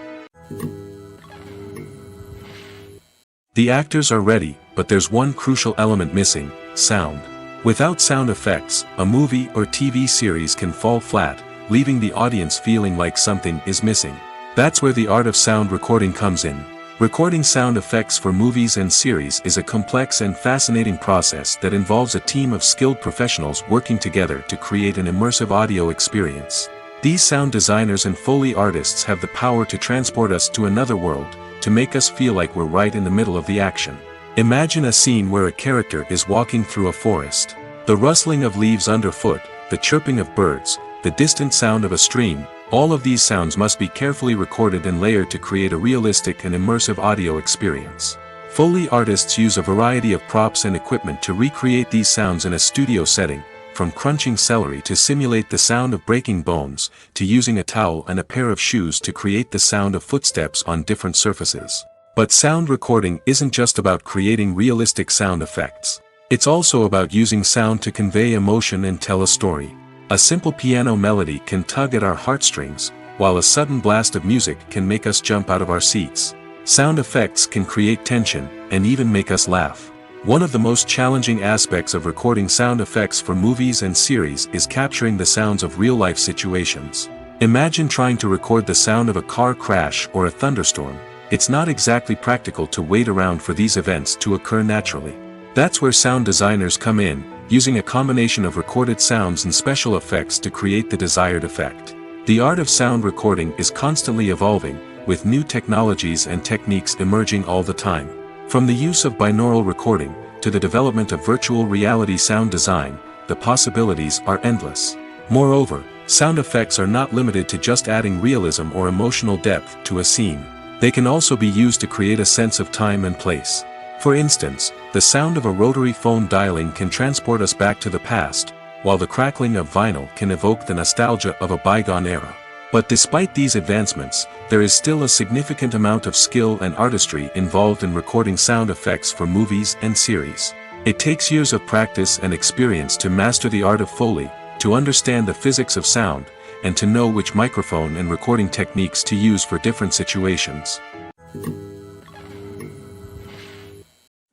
The actors are ready, but there's one crucial element missing: sound. Without sound effects, a movie or TV series can fall flat, leaving the audience feeling like something is missing. That's where the art of sound recording comes in. Recording sound effects for movies and series is a complex and fascinating process that involves a team of skilled professionals working together to create an immersive audio experience. These sound designers and Foley artists have the power to transport us to another world, to make us feel like we're right in the middle of the action. Imagine a scene where a character is walking through a forest. The rustling of leaves underfoot, the chirping of birds, the distant sound of a stream, all of these sounds must be carefully recorded and layered to create a realistic and immersive audio experience. Foley artists use a variety of props and equipment to recreate these sounds in a studio setting, from crunching celery to simulate the sound of breaking bones, to using a towel and a pair of shoes to create the sound of footsteps on different surfaces. But sound recording isn't just about creating realistic sound effects. It's also about using sound to convey emotion and tell a story. A simple piano melody can tug at our heartstrings, while a sudden blast of music can make us jump out of our seats. Sound effects can create tension, and even make us laugh. One of the most challenging aspects of recording sound effects for movies and series is capturing the sounds of real-life situations. Imagine trying to record the sound of a car crash or a thunderstorm. It's not exactly practical to wait around for these events to occur naturally. That's where sound designers come in, using a combination of recorded sounds and special effects to create the desired effect. The art of sound recording is constantly evolving, with new technologies and techniques emerging all the time. From the use of binaural recording, to the development of virtual reality sound design, the possibilities are endless. Moreover, sound effects are not limited to just adding realism or emotional depth to a scene. They can also be used to create a sense of time and place. For instance, the sound of a rotary phone dialing can transport us back to the past, while the crackling of vinyl can evoke the nostalgia of a bygone era. But despite these advancements, there is still a significant amount of skill and artistry involved in recording sound effects for movies and series. It takes years of practice and experience to master the art of Foley, to understand the physics of sound, and to know which microphone and recording techniques to use for different situations.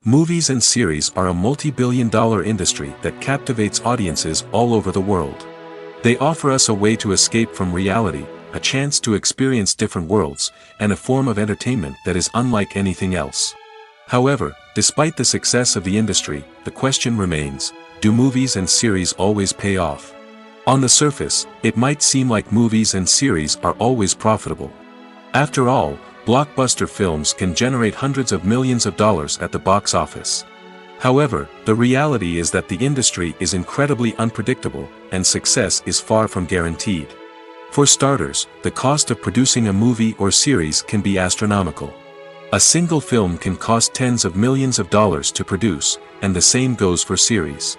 Movies and series are a multi-billion-dollar industry that captivates audiences all over the world. They offer us a way to escape from reality, a chance to experience different worlds, and a form of entertainment that is unlike anything else. However, despite the success of the industry, the question remains: do movies and series always pay off? On the surface, it might seem like movies and series are always profitable. After all, blockbuster films can generate hundreds of millions of dollars at the box office. However, the reality is that the industry is incredibly unpredictable, and success is far from guaranteed. For starters, the cost of producing a movie or series can be astronomical. A single film can cost tens of millions of dollars to produce, and the same goes for series.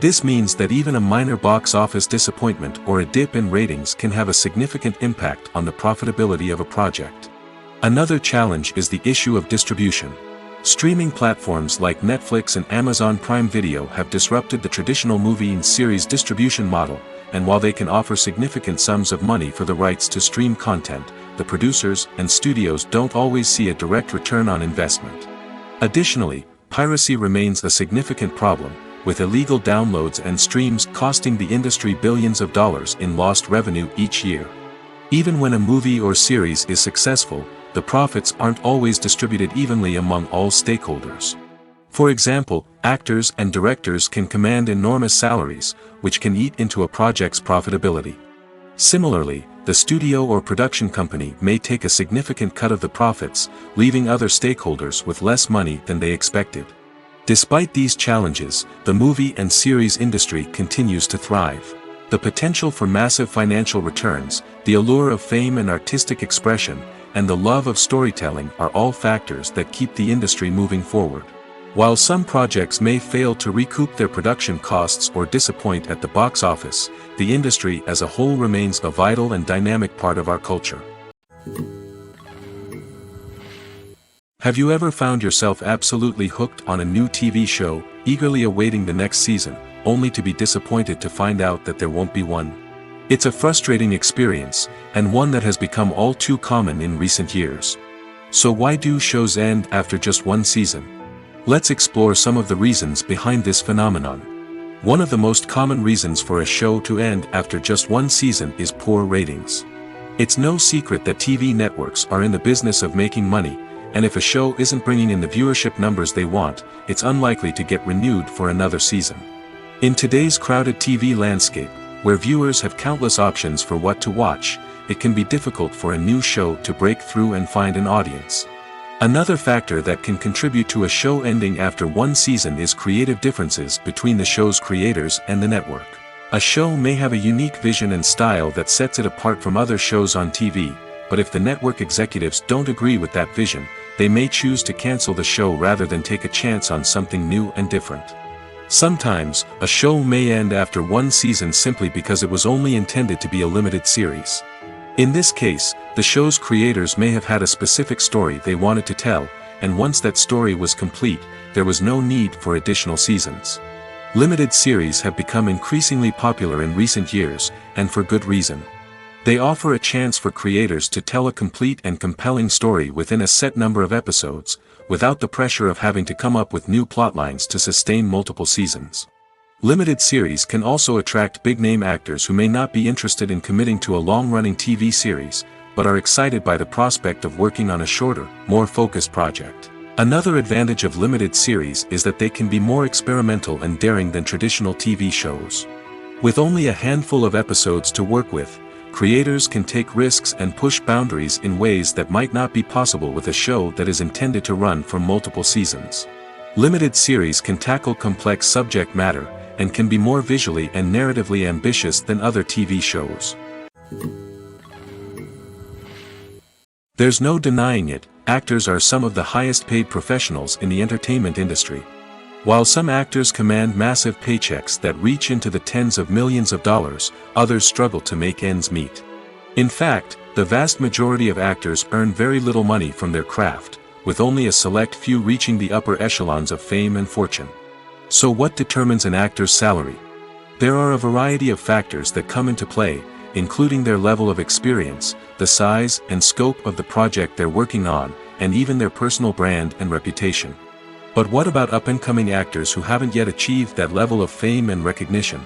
This means that even a minor box office disappointment or a dip in ratings can have a significant impact on the profitability of a project. Another challenge is the issue of distribution. Streaming platforms like Netflix and Amazon Prime Video have disrupted the traditional movie and series distribution model, and while they can offer significant sums of money for the rights to stream content, the producers and studios don't always see a direct return on investment. Additionally, piracy remains a significant problem, with illegal downloads and streams costing the industry billions of dollars in lost revenue each year. Even when a movie or series is successful, the profits aren't always distributed evenly among all stakeholders. For example, actors and directors can command enormous salaries, which can eat into a project's profitability. Similarly, the studio or production company may take a significant cut of the profits, leaving other stakeholders with less money than they expected. Despite these challenges, the movie and series industry continues to thrive. The potential for massive financial returns, the allure of fame and artistic expression, and the love of storytelling are all factors that keep the industry moving forward. While some projects may fail to recoup their production costs or disappoint at the box office, the industry as a whole remains a vital and dynamic part of our culture. Have you ever found yourself absolutely hooked on a new TV show, eagerly awaiting the next season, only to be disappointed to find out that there won't be one? It's a frustrating experience, and one that has become all too common in recent years. So why do shows end after just one season? Let's explore some of the reasons behind this phenomenon. One of the most common reasons for a show to end after just one season is poor ratings. It's no secret that TV networks are in the business of making money, and if a show isn't bringing in the viewership numbers they want, it's unlikely to get renewed for another season. In today's crowded TV landscape, where viewers have countless options for what to watch, it can be difficult for a new show to break through and find an audience. Another factor that can contribute to a show ending after one season is creative differences between the show's creators and the network. A show may have a unique vision and style that sets it apart from other shows on TV, but if the network executives don't agree with that vision, they may choose to cancel the show rather than take a chance on something new and different. Sometimes, a show may end after one season simply because it was only intended to be a limited series. In this case, the show's creators may have had a specific story they wanted to tell, and once that story was complete, there was no need for additional seasons. Limited series have become increasingly popular in recent years, and for good reason. They offer a chance for creators to tell a complete and compelling story within a set number of episodes, without the pressure of having to come up with new plotlines to sustain multiple seasons. Limited series can also attract big-name actors who may not be interested in committing to a long-running TV series, but are excited by the prospect of working on a shorter, more focused project. Another advantage of limited series is that they can be more experimental and daring than traditional TV shows. With only a handful of episodes to work with, creators can take risks and push boundaries in ways that might not be possible with a show that is intended to run for multiple seasons. Limited series can tackle complex subject matter, and can be more visually and narratively ambitious than other TV shows. There's no denying it, actors are some of the highest paid professionals in the entertainment industry. While some actors command massive paychecks that reach into the tens of millions of dollars, others struggle to make ends meet. In fact, the vast majority of actors earn very little money from their craft, with only a select few reaching the upper echelons of fame and fortune. So what determines an actor's salary? There are a variety of factors that come into play, including their level of experience, the size and scope of the project they're working on, and even their personal brand and reputation. But what about up-and-coming actors who haven't yet achieved that level of fame and recognition?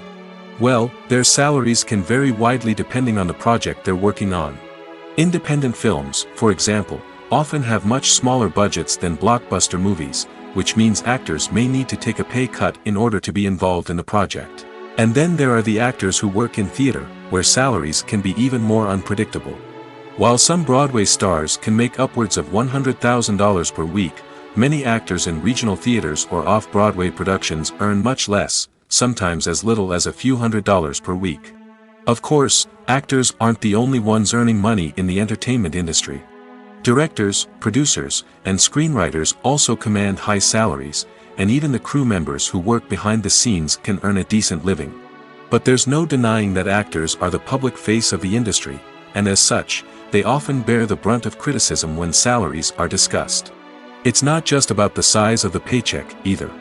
Well, their salaries can vary widely depending on the project they're working on. Independent films, for example, often have much smaller budgets than blockbuster movies, which means actors may need to take a pay cut in order to be involved in the project. And then there are the actors who work in theater, where salaries can be even more unpredictable. While some Broadway stars can make upwards of $100,000 per week, many actors in regional theaters or off-Broadway productions earn much less, sometimes as little as a few $100s per week. Of course, actors aren't the only ones earning money in the entertainment industry. Directors, producers, and screenwriters also command high salaries, and even the crew members who work behind the scenes can earn a decent living. But there's no denying that actors are the public face of the industry, and as such, they often bear the brunt of criticism when salaries are discussed. It's not just about the size of the paycheck, either.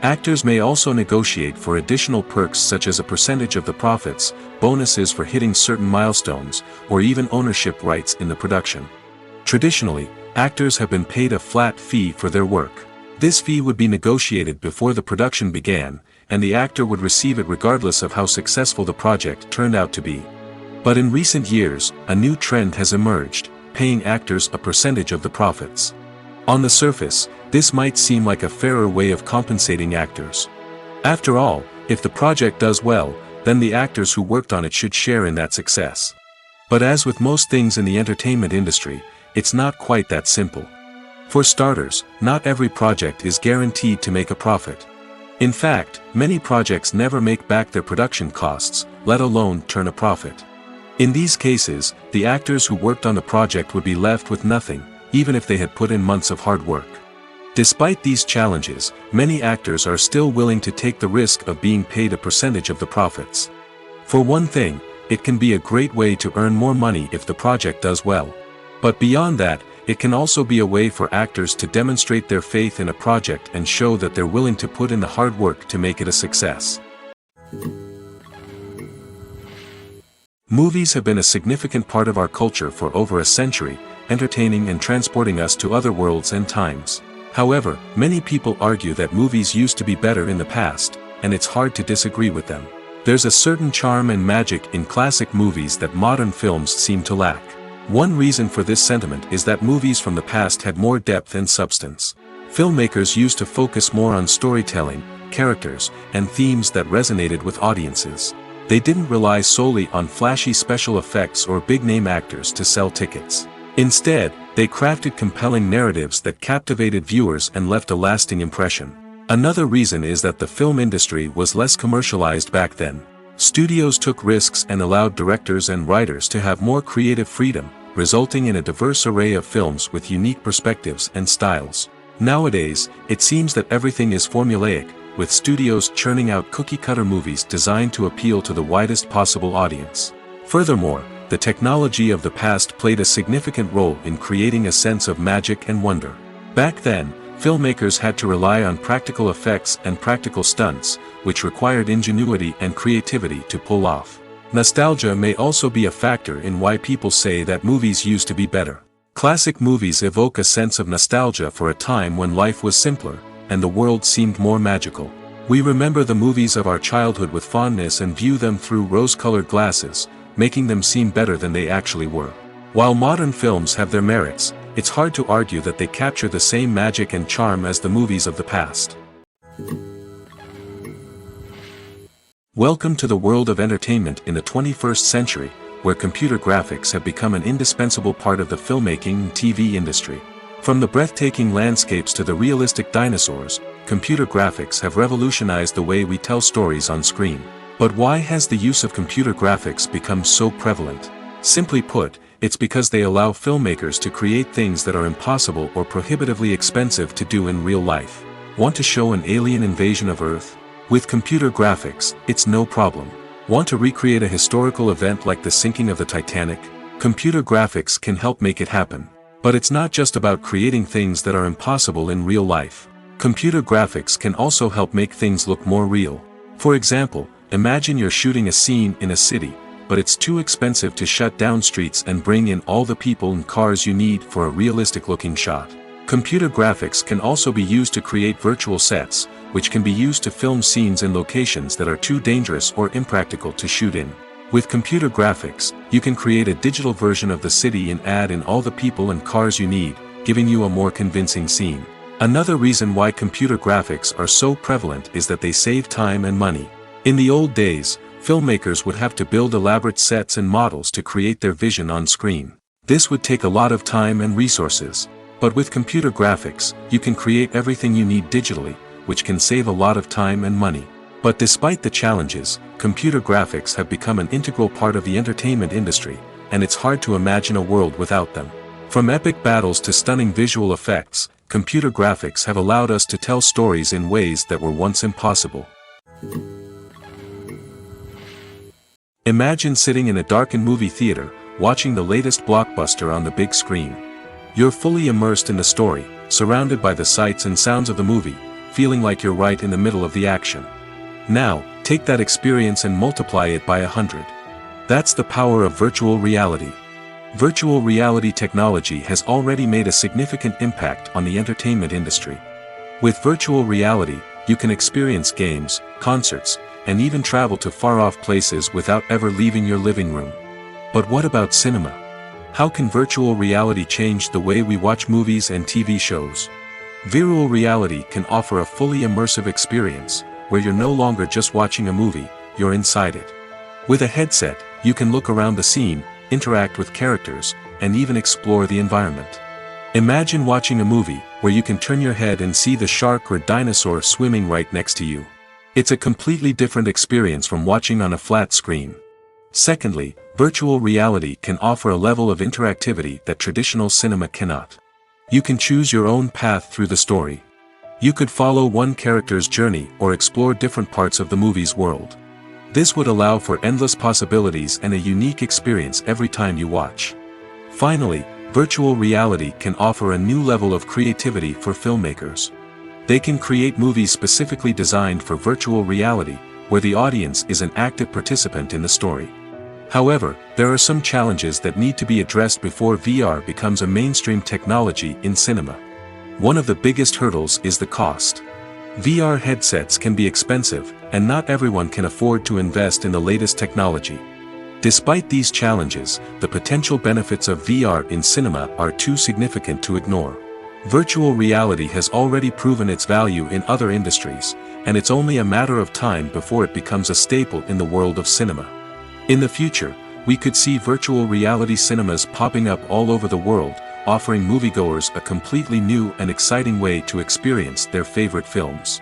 Actors may also negotiate for additional perks such as a percentage of the profits, bonuses for hitting certain milestones, or even ownership rights in the production. Traditionally, actors have been paid a flat fee for their work. This fee would be negotiated before the production began, and the actor would receive it regardless of how successful the project turned out to be. But in recent years, a new trend has emerged, paying actors a percentage of the profits. On the surface, this might seem like a fairer way of compensating actors. After all, if the project does well, then the actors who worked on it should share in that success. But as with most things in the entertainment industry, it's not quite that simple. For starters, not every project is guaranteed to make a profit. In fact, many projects never make back their production costs, let alone turn a profit. In these cases, the actors who worked on the project would be left with nothing, even if they had put in months of hard work. Despite these challenges, many actors are still willing to take the risk of being paid a percentage of the profits. For one thing, it can be a great way to earn more money if the project does well. But beyond that, it can also be a way for actors to demonstrate their faith in a project and show that they're willing to put in the hard work to make it a success. Movies have been a significant part of our culture for over a century, entertaining and transporting us to other worlds and times. However, many people argue that movies used to be better in the past, and it's hard to disagree with them. There's a certain charm and magic in classic movies that modern films seem to lack. One reason for this sentiment is that movies from the past had more depth and substance. Filmmakers used to focus more on storytelling, characters, and themes that resonated with audiences. They didn't rely solely on flashy special effects or big-name actors to sell tickets. Instead, they crafted compelling narratives that captivated viewers and left a lasting impression. Another reason is that the film industry was less commercialized back then. Studios took risks and allowed directors and writers to have more creative freedom, resulting in a diverse array of films with unique perspectives and styles. Nowadays, it seems that everything is formulaic, with studios churning out cookie-cutter movies designed to appeal to the widest possible audience. Furthermore, the technology of the past played a significant role in creating a sense of magic and wonder. Back then, filmmakers had to rely on practical effects and practical stunts, which required ingenuity and creativity to pull off. Nostalgia may also be a factor in why people say that movies used to be better. Classic movies evoke a sense of nostalgia for a time when life was simpler, and the world seemed more magical. We remember the movies of our childhood with fondness and view them through rose-colored glasses, making them seem better than they actually were. While modern films have their merits, it's hard to argue that they capture the same magic and charm as the movies of the past. Welcome to the world of entertainment in the 21st century, where computer graphics have become an indispensable part of the filmmaking and TV industry. From the breathtaking landscapes to the realistic dinosaurs, computer graphics have revolutionized the way we tell stories on screen. But why has the use of computer graphics become so prevalent? Simply put, it's because they allow filmmakers to create things that are impossible or prohibitively expensive to do in real life. Want to show an alien invasion of Earth? With computer graphics, it's no problem. Want to recreate a historical event like the sinking of the Titanic? Computer graphics can help make it happen. But it's not just about creating things that are impossible in real life. Computer graphics can also help make things look more real. For example, imagine you're shooting a scene in a city, but it's too expensive to shut down streets and bring in all the people and cars you need for a realistic-looking shot. Computer graphics can also be used to create virtual sets, which can be used to film scenes in locations that are too dangerous or impractical to shoot in. With computer graphics, you can create a digital version of the city and add in all the people and cars you need, giving you a more convincing scene. Another reason why computer graphics are so prevalent is that they save time and money. In the old days, filmmakers would have to build elaborate sets and models to create their vision on screen. This would take a lot of time and resources. But with computer graphics, you can create everything you need digitally, which can save a lot of time and money. But despite the challenges, computer graphics have become an integral part of the entertainment industry, and it's hard to imagine a world without them. From epic battles to stunning visual effects, computer graphics have allowed us to tell stories in ways that were once impossible. Imagine sitting in a darkened movie theater, watching the latest blockbuster on the big screen. You're fully immersed in the story, surrounded by the sights and sounds of the movie, feeling like you're right in the middle of the action. Now, take that experience and multiply it by 100. That's the power of virtual reality. Virtual reality technology has already made a significant impact on the entertainment industry. With virtual reality, you can experience games, concerts, and even travel to far-off places without ever leaving your living room. But what about cinema? How can virtual reality change the way we watch movies and TV shows? Virtual reality can offer a fully immersive experience, where you're no longer just watching a movie, you're inside it. With a headset, you can look around the scene, interact with characters, and even explore the environment. Imagine watching a movie, where you can turn your head and see the shark or dinosaur swimming right next to you. It's a completely different experience from watching on a flat screen. Secondly, virtual reality can offer a level of interactivity that traditional cinema cannot. You can choose your own path through the story. You could follow one character's journey or explore different parts of the movie's world. This would allow for endless possibilities and a unique experience every time you watch. Finally, virtual reality can offer a new level of creativity for filmmakers. They can create movies specifically designed for virtual reality, where the audience is an active participant in the story. However, there are some challenges that need to be addressed before VR becomes a mainstream technology in cinema. One of the biggest hurdles is the cost. VR headsets can be expensive, and not everyone can afford to invest in the latest technology. Despite these challenges, the potential benefits of VR in cinema are too significant to ignore. Virtual reality has already proven its value in other industries, and it's only a matter of time before it becomes a staple in the world of cinema. In the future, we could see virtual reality cinemas popping up all over the world, offering moviegoers a completely new and exciting way to experience their favorite films.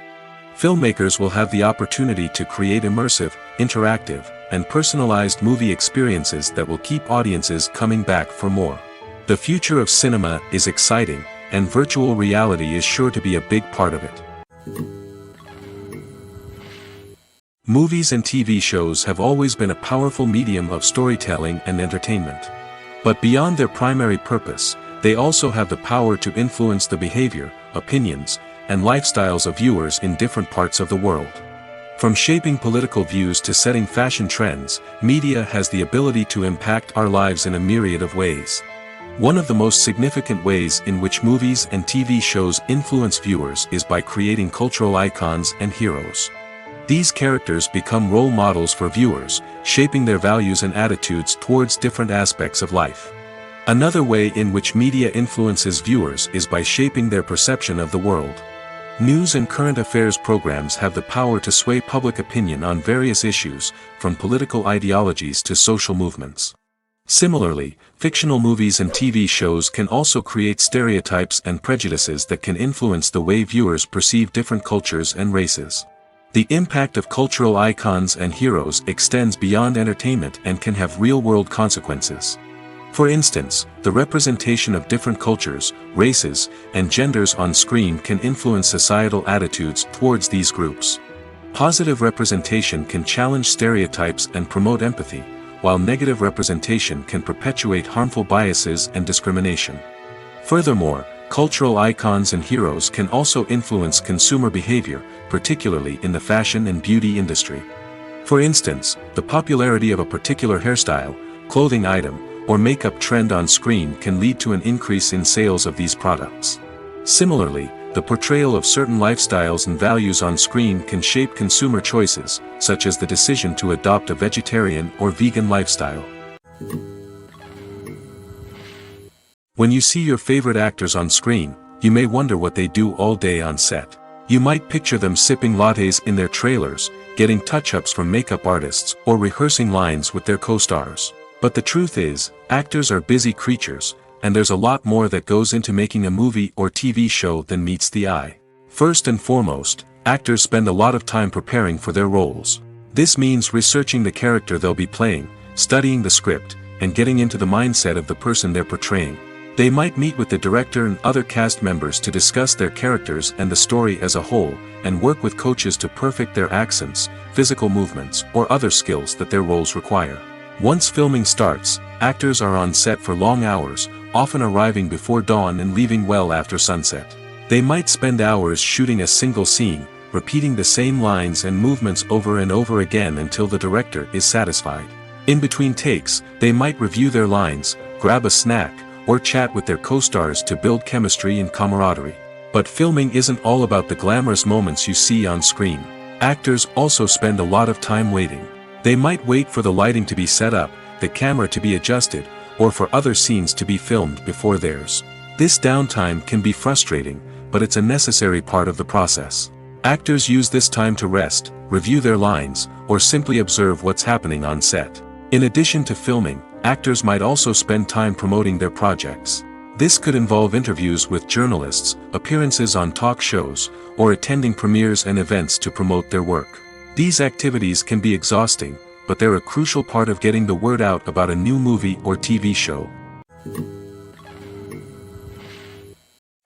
Filmmakers will have the opportunity to create immersive, interactive, and personalized movie experiences that will keep audiences coming back for more. The future of cinema is exciting, and virtual reality is sure to be a big part of it. Movies and TV shows have always been a powerful medium of storytelling and entertainment. But beyond their primary purpose, they also have the power to influence the behavior, opinions, and lifestyles of viewers in different parts of the world. From shaping political views to setting fashion trends, media has the ability to impact our lives in a myriad of ways. One of the most significant ways in which movies and TV shows influence viewers is by creating cultural icons and heroes. These characters become role models for viewers, shaping their values and attitudes towards different aspects of life. Another way in which media influences viewers is by shaping their perception of the world. News and current affairs programs have the power to sway public opinion on various issues, from political ideologies to social movements. Similarly, fictional movies and TV shows can also create stereotypes and prejudices that can influence the way viewers perceive different cultures and races. The impact of cultural icons and heroes extends beyond entertainment and can have real-world consequences. For instance, the representation of different cultures, races, and genders on screen can influence societal attitudes towards these groups. Positive representation can challenge stereotypes and promote empathy, while negative representation can perpetuate harmful biases and discrimination. Furthermore, cultural icons and heroes can also influence consumer behavior, particularly in the fashion and beauty industry. For instance, the popularity of a particular hairstyle, clothing item, or makeup trend on screen can lead to an increase in sales of these products. Similarly, the portrayal of certain lifestyles and values on screen can shape consumer choices, such as the decision to adopt a vegetarian or vegan lifestyle. When you see your favorite actors on screen, you may wonder what they do all day on set. You might picture them sipping lattes in their trailers, getting touch-ups from makeup artists, or rehearsing lines with their co-stars. But the truth is, actors are busy creatures, and there's a lot more that goes into making a movie or TV show than meets the eye. First and foremost, actors spend a lot of time preparing for their roles. This means researching the character they'll be playing, studying the script, and getting into the mindset of the person they're portraying. They might meet with the director and other cast members to discuss their characters and the story as a whole, and work with coaches to perfect their accents, physical movements, or other skills that their roles require. Once filming starts, actors are on set for long hours, often arriving before dawn and leaving well after sunset. They might spend hours shooting a single scene, repeating the same lines and movements over and over again until the director is satisfied. In between takes, they might review their lines, grab a snack, or chat with their co-stars to build chemistry and camaraderie. But filming isn't all about the glamorous moments you see on screen. Actors also spend a lot of time waiting. They might wait for the lighting to be set up, the camera to be adjusted, or for other scenes to be filmed before theirs. This downtime can be frustrating, but it's a necessary part of the process. Actors use this time to rest, review their lines, or simply observe what's happening on set. In addition to filming, actors might also spend time promoting their projects. This could involve interviews with journalists, appearances on talk shows, or attending premieres and events to promote their work. These activities can be exhausting, but they're a crucial part of getting the word out about a new movie or TV show.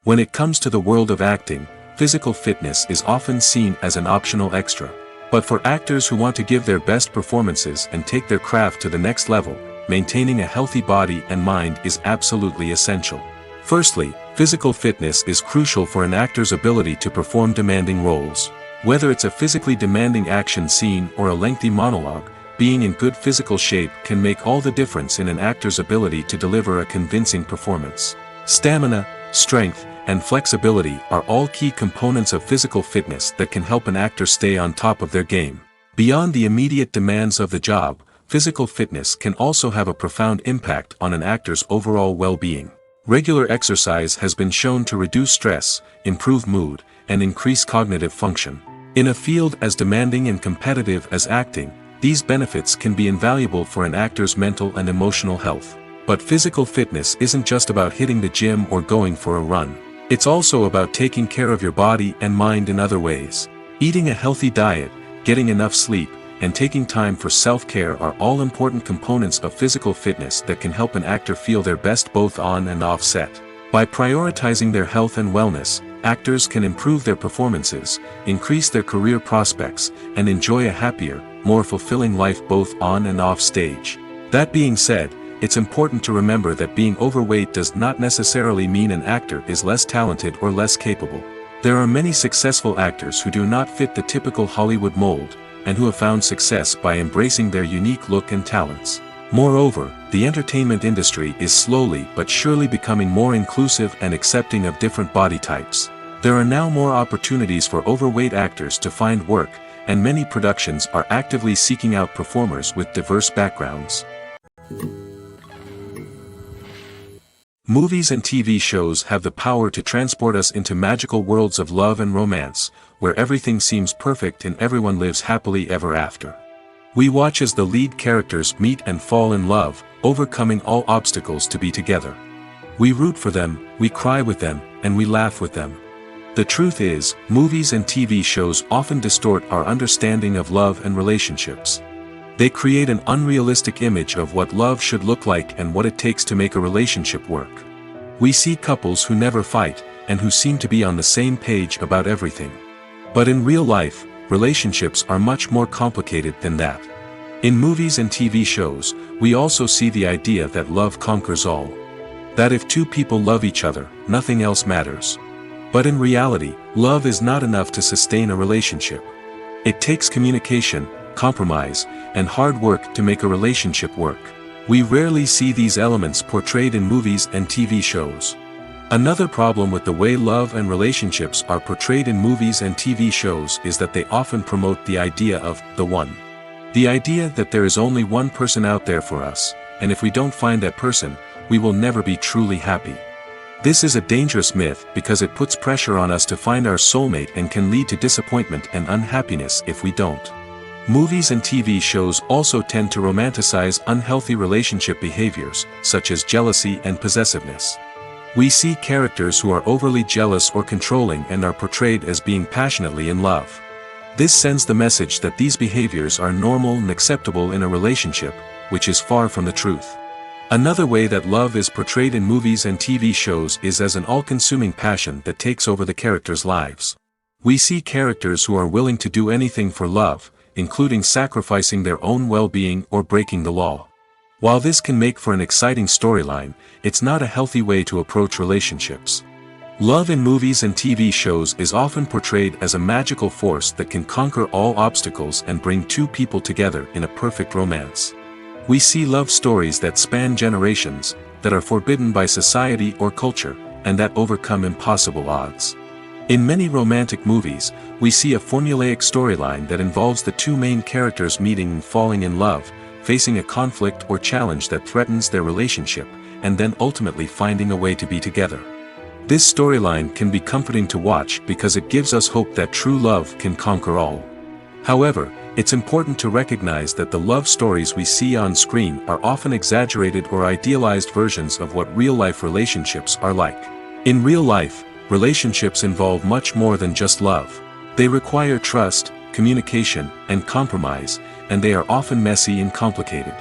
When it comes to the world of acting, physical fitness is often seen as an optional extra. But for actors who want to give their best performances and take their craft to the next level, maintaining a healthy body and mind is absolutely essential. Firstly, physical fitness is crucial for an actor's ability to perform demanding roles. Whether it's a physically demanding action scene or a lengthy monologue, being in good physical shape can make all the difference in an actor's ability to deliver a convincing performance. Stamina, strength, and flexibility are all key components of physical fitness that can help an actor stay on top of their game. Beyond the immediate demands of the job, physical fitness can also have a profound impact on an actor's overall well-being. Regular exercise has been shown to reduce stress, improve mood, and increase cognitive function. In a field as demanding and competitive as acting, these benefits can be invaluable for an actor's mental and emotional health. But physical fitness isn't just about hitting the gym or going for a run. It's also about taking care of your body and mind in other ways. Eating a healthy diet, getting enough sleep, and taking time for self-care are all important components of physical fitness that can help an actor feel their best both on and off set. By prioritizing their health and wellness, actors can improve their performances, increase their career prospects, and enjoy a happier, more fulfilling life both on and off stage. That being said, it's important to remember that being overweight does not necessarily mean an actor is less talented or less capable. There are many successful actors who do not fit the typical Hollywood mold, and who have found success by embracing their unique look and talents. Moreover, the entertainment industry is slowly but surely becoming more inclusive and accepting of different body types. There are now more opportunities for overweight actors to find work, and many productions are actively seeking out performers with diverse backgrounds. Movies and TV shows have the power to transport us into magical worlds of love and romance, where everything seems perfect and everyone lives happily ever after. We watch as the lead characters meet and fall in love, overcoming all obstacles to be together. We root for them, we cry with them, and we laugh with them. The truth is, movies and TV shows often distort our understanding of love and relationships. They create an unrealistic image of what love should look like and what it takes to make a relationship work. We see couples who never fight, and who seem to be on the same page about everything. But in real life, relationships are much more complicated than that. In movies and TV shows, we also see the idea that love conquers all. That if two people love each other, nothing else matters. But in reality, love is not enough to sustain a relationship. It takes communication, compromise, and hard work to make a relationship work. We rarely see these elements portrayed in movies and TV shows. Another problem with the way love and relationships are portrayed in movies and TV shows is that they often promote the idea of the one. The idea that there is only one person out there for us, and if we don't find that person, we will never be truly happy. This is a dangerous myth because it puts pressure on us to find our soulmate and can lead to disappointment and unhappiness if we don't. Movies and TV shows also tend to romanticize unhealthy relationship behaviors, such as jealousy and possessiveness. We see characters who are overly jealous or controlling and are portrayed as being passionately in love. This sends the message that these behaviors are normal and acceptable in a relationship, which is far from the truth. Another way that love is portrayed in movies and TV shows is as an all-consuming passion that takes over the characters' lives. We see characters who are willing to do anything for love, including sacrificing their own well-being or breaking the law. While this can make for an exciting storyline, it's not a healthy way to approach relationships. Love in movies and TV shows is often portrayed as a magical force that can conquer all obstacles and bring two people together in a perfect romance. We see love stories that span generations, that are forbidden by society or culture, and that overcome impossible odds. In many romantic movies, we see a formulaic storyline that involves the two main characters meeting and falling in love, facing a conflict or challenge that threatens their relationship, and then ultimately finding a way to be together. This storyline can be comforting to watch because it gives us hope that true love can conquer all. However, it's important to recognize that the love stories we see on screen are often exaggerated or idealized versions of what real-life relationships are like. In real life, relationships involve much more than just love. They require trust, communication, and compromise, and they are often messy and complicated.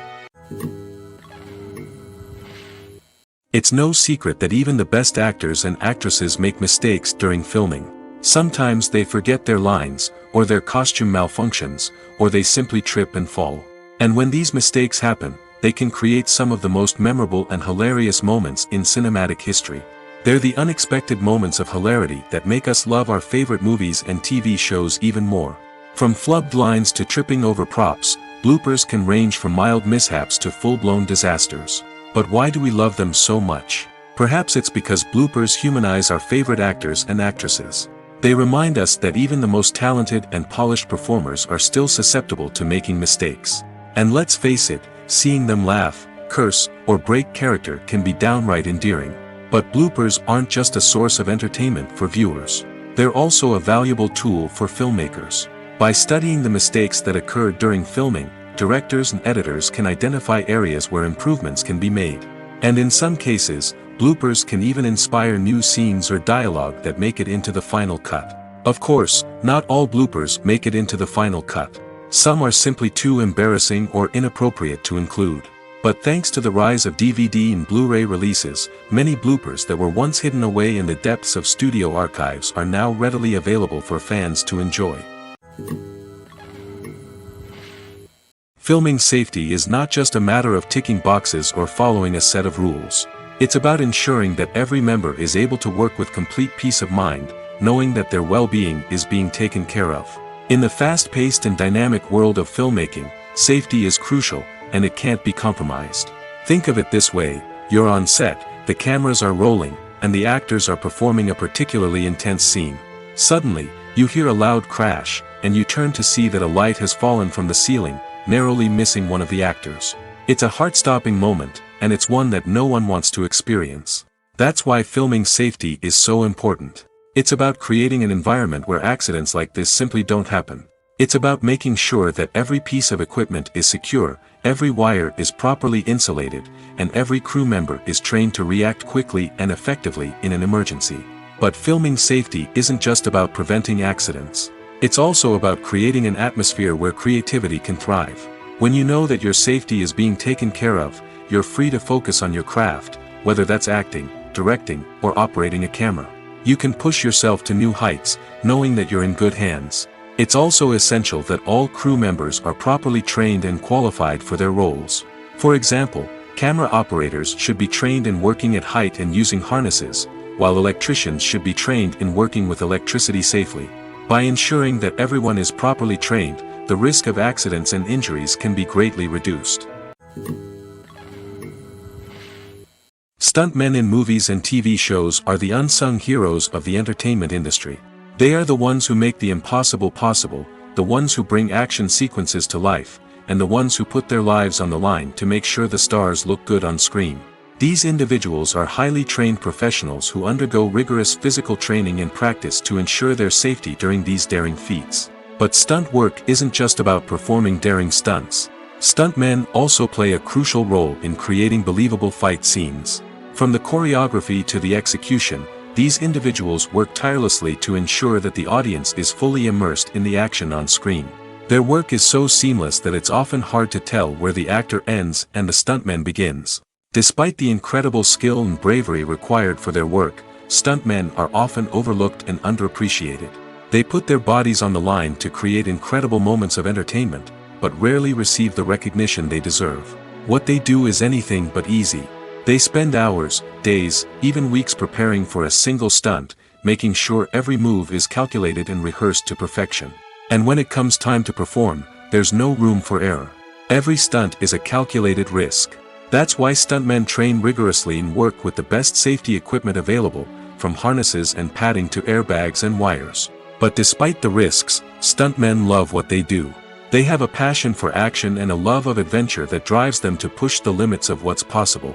It's no secret that even the best actors and actresses make mistakes during filming. Sometimes they forget their lines, or their costume malfunctions, or they simply trip and fall. And when these mistakes happen, they can create some of the most memorable and hilarious moments in cinematic history. They're the unexpected moments of hilarity that make us love our favorite movies and TV shows even more. From flubbed lines to tripping over props, bloopers can range from mild mishaps to full-blown disasters. But why do we love them so much? Perhaps it's because bloopers humanize our favorite actors and actresses. They remind us that even the most talented and polished performers are still susceptible to making mistakes. And let's face it, seeing them laugh, curse, or break character can be downright endearing. But bloopers aren't just a source of entertainment for viewers. They're also a valuable tool for filmmakers. By studying the mistakes that occurred during filming, directors and editors can identify areas where improvements can be made. And in some cases, bloopers can even inspire new scenes or dialogue that make it into the final cut. Of course, not all bloopers make it into the final cut. Some are simply too embarrassing or inappropriate to include. But thanks to the rise of DVD and Blu-ray releases, many bloopers that were once hidden away in the depths of studio archives are now readily available for fans to enjoy. Filming safety is not just a matter of ticking boxes or following a set of rules. It's about ensuring that every member is able to work with complete peace of mind, knowing that their well-being is being taken care of. In the fast-paced and dynamic world of filmmaking, safety is crucial, and it can't be compromised. Think of it this way: you're on set, the cameras are rolling, and the actors are performing a particularly intense scene. Suddenly, you hear a loud crash, and you turn to see that a light has fallen from the ceiling, narrowly missing one of the actors. It's a heart-stopping moment, and it's one that no one wants to experience. That's why filming safety is so important. It's about creating an environment where accidents like this simply don't happen. It's about making sure that every piece of equipment is secure, every wire is properly insulated, and every crew member is trained to react quickly and effectively in an emergency. But filming safety isn't just about preventing accidents. It's also about creating an atmosphere where creativity can thrive. When you know that your safety is being taken care of, you're free to focus on your craft, whether that's acting, directing, or operating a camera. You can push yourself to new heights, knowing that you're in good hands. It's also essential that all crew members are properly trained and qualified for their roles. For example, camera operators should be trained in working at height and using harnesses, while electricians should be trained in working with electricity safely. By ensuring that everyone is properly trained, the risk of accidents and injuries can be greatly reduced. Stuntmen in movies and TV shows are the unsung heroes of the entertainment industry. They are the ones who make the impossible possible, the ones who bring action sequences to life, and the ones who put their lives on the line to make sure the stars look good on screen. These individuals are highly trained professionals who undergo rigorous physical training and practice to ensure their safety during these daring feats. But stunt work isn't just about performing daring stunts. Stuntmen also play a crucial role in creating believable fight scenes. From the choreography to the execution, these individuals work tirelessly to ensure that the audience is fully immersed in the action on screen. Their work is so seamless that it's often hard to tell where the actor ends and the stuntman begins. Despite the incredible skill and bravery required for their work, stuntmen are often overlooked and underappreciated. They put their bodies on the line to create incredible moments of entertainment, but rarely receive the recognition they deserve. What they do is anything but easy. They spend hours, days, even weeks preparing for a single stunt, making sure every move is calculated and rehearsed to perfection. And when it comes time to perform, there's no room for error. Every stunt is a calculated risk. That's why stuntmen train rigorously and work with the best safety equipment available, from harnesses and padding to airbags and wires. But despite the risks, stuntmen love what they do. They have a passion for action and a love of adventure that drives them to push the limits of what's possible.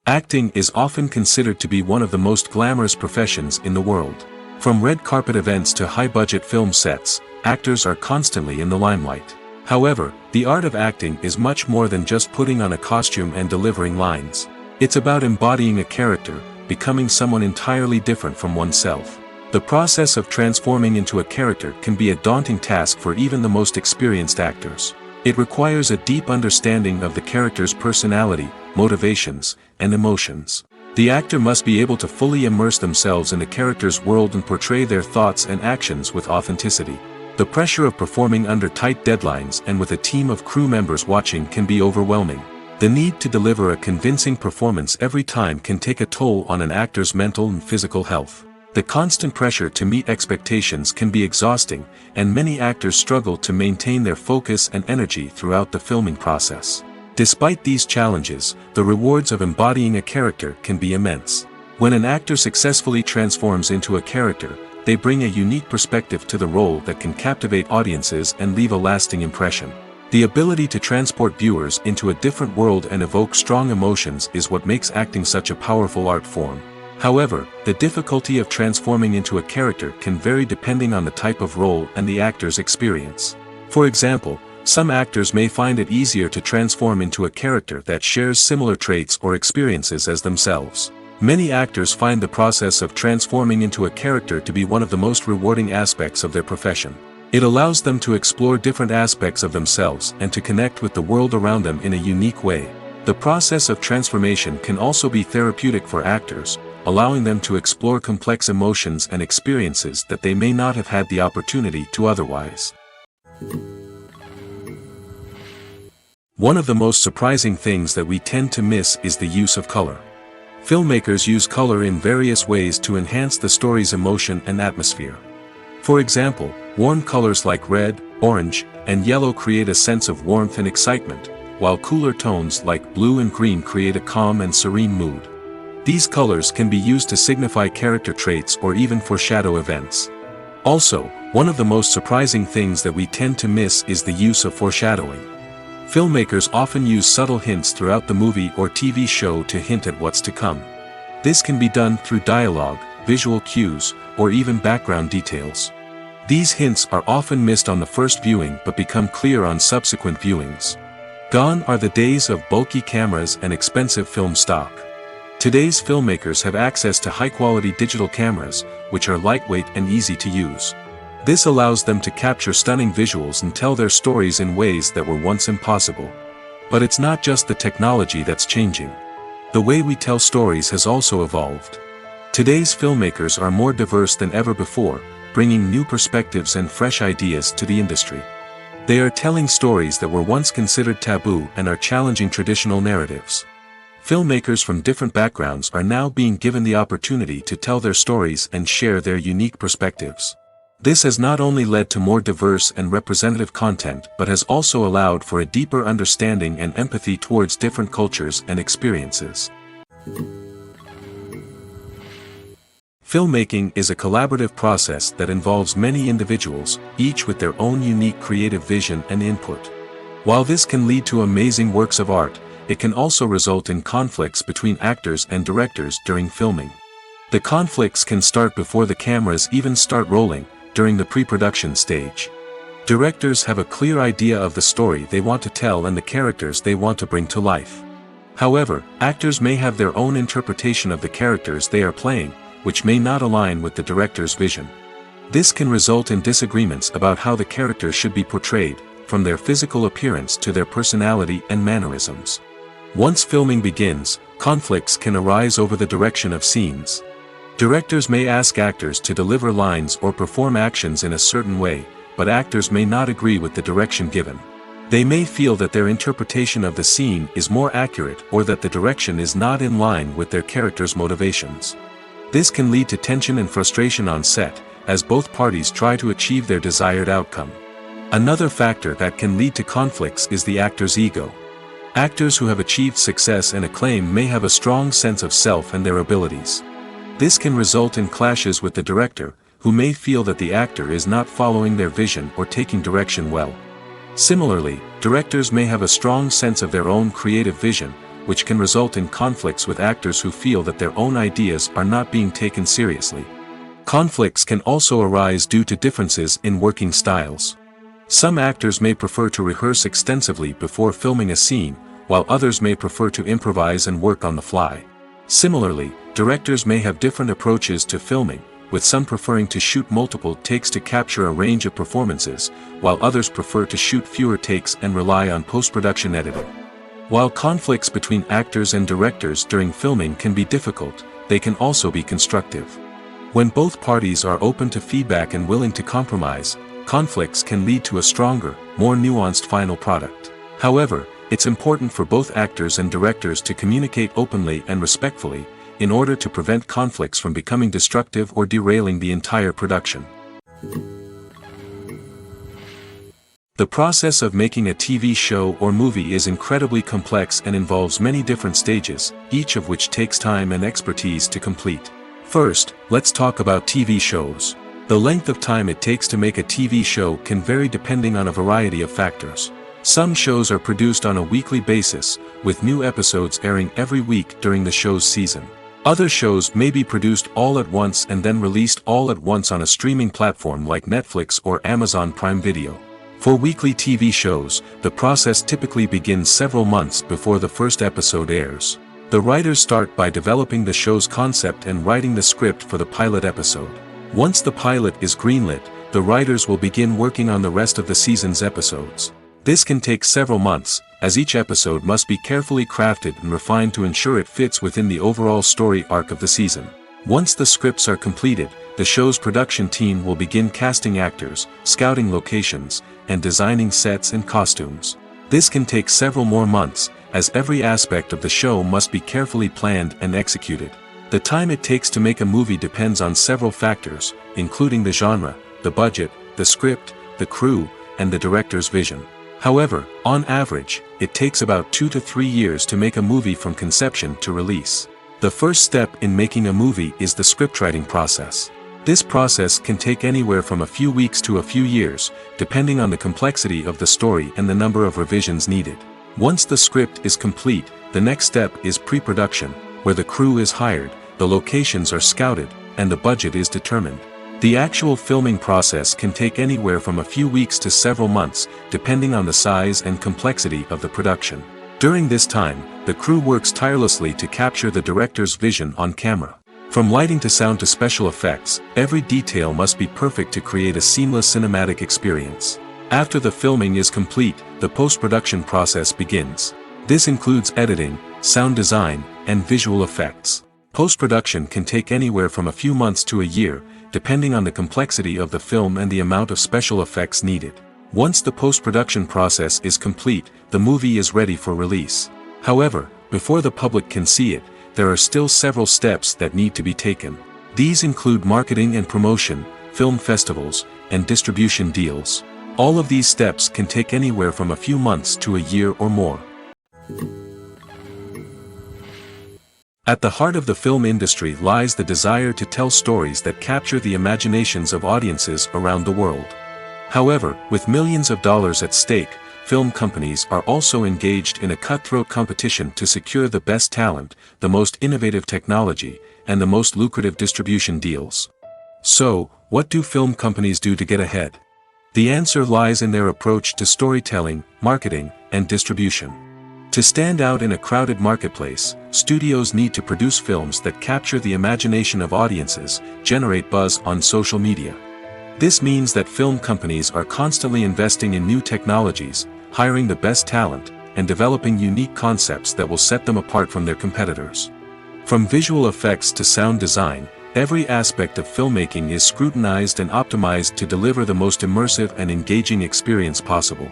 Acting is often considered to be one of the most glamorous professions in the world. From red carpet events to high-budget film sets, actors are constantly in the limelight. However, the art of acting is much more than just putting on a costume and delivering lines. It's about embodying a character, becoming someone entirely different from oneself. The process of transforming into a character can be a daunting task for even the most experienced actors. It requires a deep understanding of the character's personality, motivations, and emotions. The actor must be able to fully immerse themselves in the character's world and portray their thoughts and actions with authenticity. The pressure of performing under tight deadlines and with a team of crew members watching can be overwhelming. The need to deliver a convincing performance every time can take a toll on an actor's mental and physical health. The constant pressure to meet expectations can be exhausting, and many actors struggle to maintain their focus and energy throughout the filming process. Despite these challenges, the rewards of embodying a character can be immense. When an actor successfully transforms into a character, they bring a unique perspective to the role that can captivate audiences and leave a lasting impression. The ability to transport viewers into a different world and evoke strong emotions is what makes acting such a powerful art form. However, the difficulty of transforming into a character can vary depending on the type of role and the actor's experience. For example, some actors may find it easier to transform into a character that shares similar traits or experiences as themselves. Many actors find the process of transforming into a character to be one of the most rewarding aspects of their profession. It allows them to explore different aspects of themselves and to connect with the world around them in a unique way. The process of transformation can also be therapeutic for actors, allowing them to explore complex emotions and experiences that they may not have had the opportunity to otherwise. One of the most surprising things that we tend to miss is the use of color. Filmmakers use color in various ways to enhance the story's emotion and atmosphere. For example, warm colors like red, orange, and yellow create a sense of warmth and excitement, while cooler tones like blue and green create a calm and serene mood. These colors can be used to signify character traits or even foreshadow events. Also, one of the most surprising things that we tend to miss is the use of foreshadowing. Filmmakers often use subtle hints throughout the movie or TV show to hint at what's to come. This can be done through dialogue, visual cues, or even background details. These hints are often missed on the first viewing but become clear on subsequent viewings. Gone are the days of bulky cameras and expensive film stock. Today's filmmakers have access to high-quality digital cameras, which are lightweight and easy to use. This allows them to capture stunning visuals and tell their stories in ways that were once impossible. But it's not just the technology that's changing. The way we tell stories has also evolved. Today's filmmakers are more diverse than ever before, bringing new perspectives and fresh ideas to the industry. They are telling stories that were once considered taboo and are challenging traditional narratives. Filmmakers from different backgrounds are now being given the opportunity to tell their stories and share their unique perspectives. This has not only led to more diverse and representative content but has also allowed for a deeper understanding and empathy towards different cultures and experiences. Filmmaking is a collaborative process that involves many individuals, each with their own unique creative vision and input. While this can lead to amazing works of art, it can also result in conflicts between actors and directors during filming. The conflicts can start before the cameras even start rolling, during the pre-production stage. Directors have a clear idea of the story they want to tell and the characters they want to bring to life. However, actors may have their own interpretation of the characters they are playing, which may not align with the director's vision. This can result in disagreements about how the characters should be portrayed, from their physical appearance to their personality and mannerisms. Once filming begins, conflicts can arise over the direction of scenes. Directors may ask actors to deliver lines or perform actions in a certain way, but actors may not agree with the direction given. They may feel that their interpretation of the scene is more accurate or that the direction is not in line with their character's motivations. This can lead to tension and frustration on set, as both parties try to achieve their desired outcome. Another factor that can lead to conflicts is the actor's ego. Actors who have achieved success and acclaim may have a strong sense of self and their abilities. This can result in clashes with the director, who may feel that the actor is not following their vision or taking direction well. Similarly, directors may have a strong sense of their own creative vision, which can result in conflicts with actors who feel that their own ideas are not being taken seriously. Conflicts can also arise due to differences in working styles. Some actors may prefer to rehearse extensively before filming a scene, while others may prefer to improvise and work on the fly. Similarly, directors may have different approaches to filming, with some preferring to shoot multiple takes to capture a range of performances, while others prefer to shoot fewer takes and rely on post-production editing. While conflicts between actors and directors during filming can be difficult, they can also be constructive. When both parties are open to feedback and willing to compromise, conflicts can lead to a stronger, more nuanced final product. However, it's important for both actors and directors to communicate openly and respectfully, in order to prevent conflicts from becoming destructive or derailing the entire production. The process of making a TV show or movie is incredibly complex and involves many different stages, each of which takes time and expertise to complete. First, let's talk about TV shows. The length of time it takes to make a TV show can vary depending on a variety of factors. Some shows are produced on a weekly basis, with new episodes airing every week during the show's season. Other shows may be produced all at once and then released all at once on a streaming platform like Netflix or Amazon Prime Video. For weekly TV shows, the process typically begins several months before the first episode airs. The writers start by developing the show's concept and writing the script for the pilot episode. Once the pilot is greenlit, the writers will begin working on the rest of the season's episodes. This can take several months, as each episode must be carefully crafted and refined to ensure it fits within the overall story arc of the season. Once the scripts are completed, the show's production team will begin casting actors, scouting locations, and designing sets and costumes. This can take several more months, as every aspect of the show must be carefully planned and executed. The time it takes to make a movie depends on several factors, including the genre, the budget, the script, the crew, and the director's vision. However, on average, it takes about 2 to 3 years to make a movie from conception to release. The first step in making a movie is the scriptwriting process. This process can take anywhere from a few weeks to a few years, depending on the complexity of the story and the number of revisions needed. Once the script is complete, the next step is pre-production, where the crew is hired, the locations are scouted, and the budget is determined. The actual filming process can take anywhere from a few weeks to several months, depending on the size and complexity of the production. During this time, the crew works tirelessly to capture the director's vision on camera. From lighting to sound to special effects, every detail must be perfect to create a seamless cinematic experience. After the filming is complete, the post-production process begins. This includes editing, sound design, and visual effects. Post-production can take anywhere from a few months to a year, depending on the complexity of the film and the amount of special effects needed. Once the post-production process is complete, the movie is ready for release. However, before the public can see it, there are still several steps that need to be taken. These include marketing and promotion, film festivals, and distribution deals. All of these steps can take anywhere from a few months to a year or more. At the heart of the film industry lies the desire to tell stories that capture the imaginations of audiences around the world. However, with millions of dollars at stake, film companies are also engaged in a cutthroat competition to secure the best talent, the most innovative technology, and the most lucrative distribution deals. So, what do film companies do to get ahead? The answer lies in their approach to storytelling, marketing, and distribution. To stand out in a crowded marketplace, studios need to produce films that capture the imagination of audiences, generate buzz on social media. This means that film companies are constantly investing in new technologies, hiring the best talent, and developing unique concepts that will set them apart from their competitors. From visual effects to sound design, every aspect of filmmaking is scrutinized and optimized to deliver the most immersive and engaging experience possible.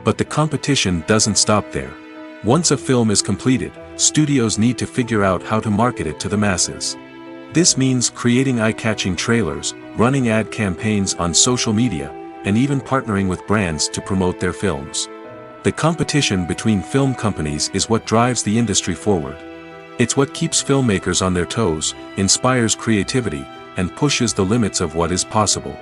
But the competition doesn't stop there. Once a film is completed, studios need to figure out how to market it to the masses. This means creating eye-catching trailers, running ad campaigns on social media, and even partnering with brands to promote their films. The competition between film companies is what drives the industry forward. It's what keeps filmmakers on their toes, inspires creativity, and pushes the limits of what is possible.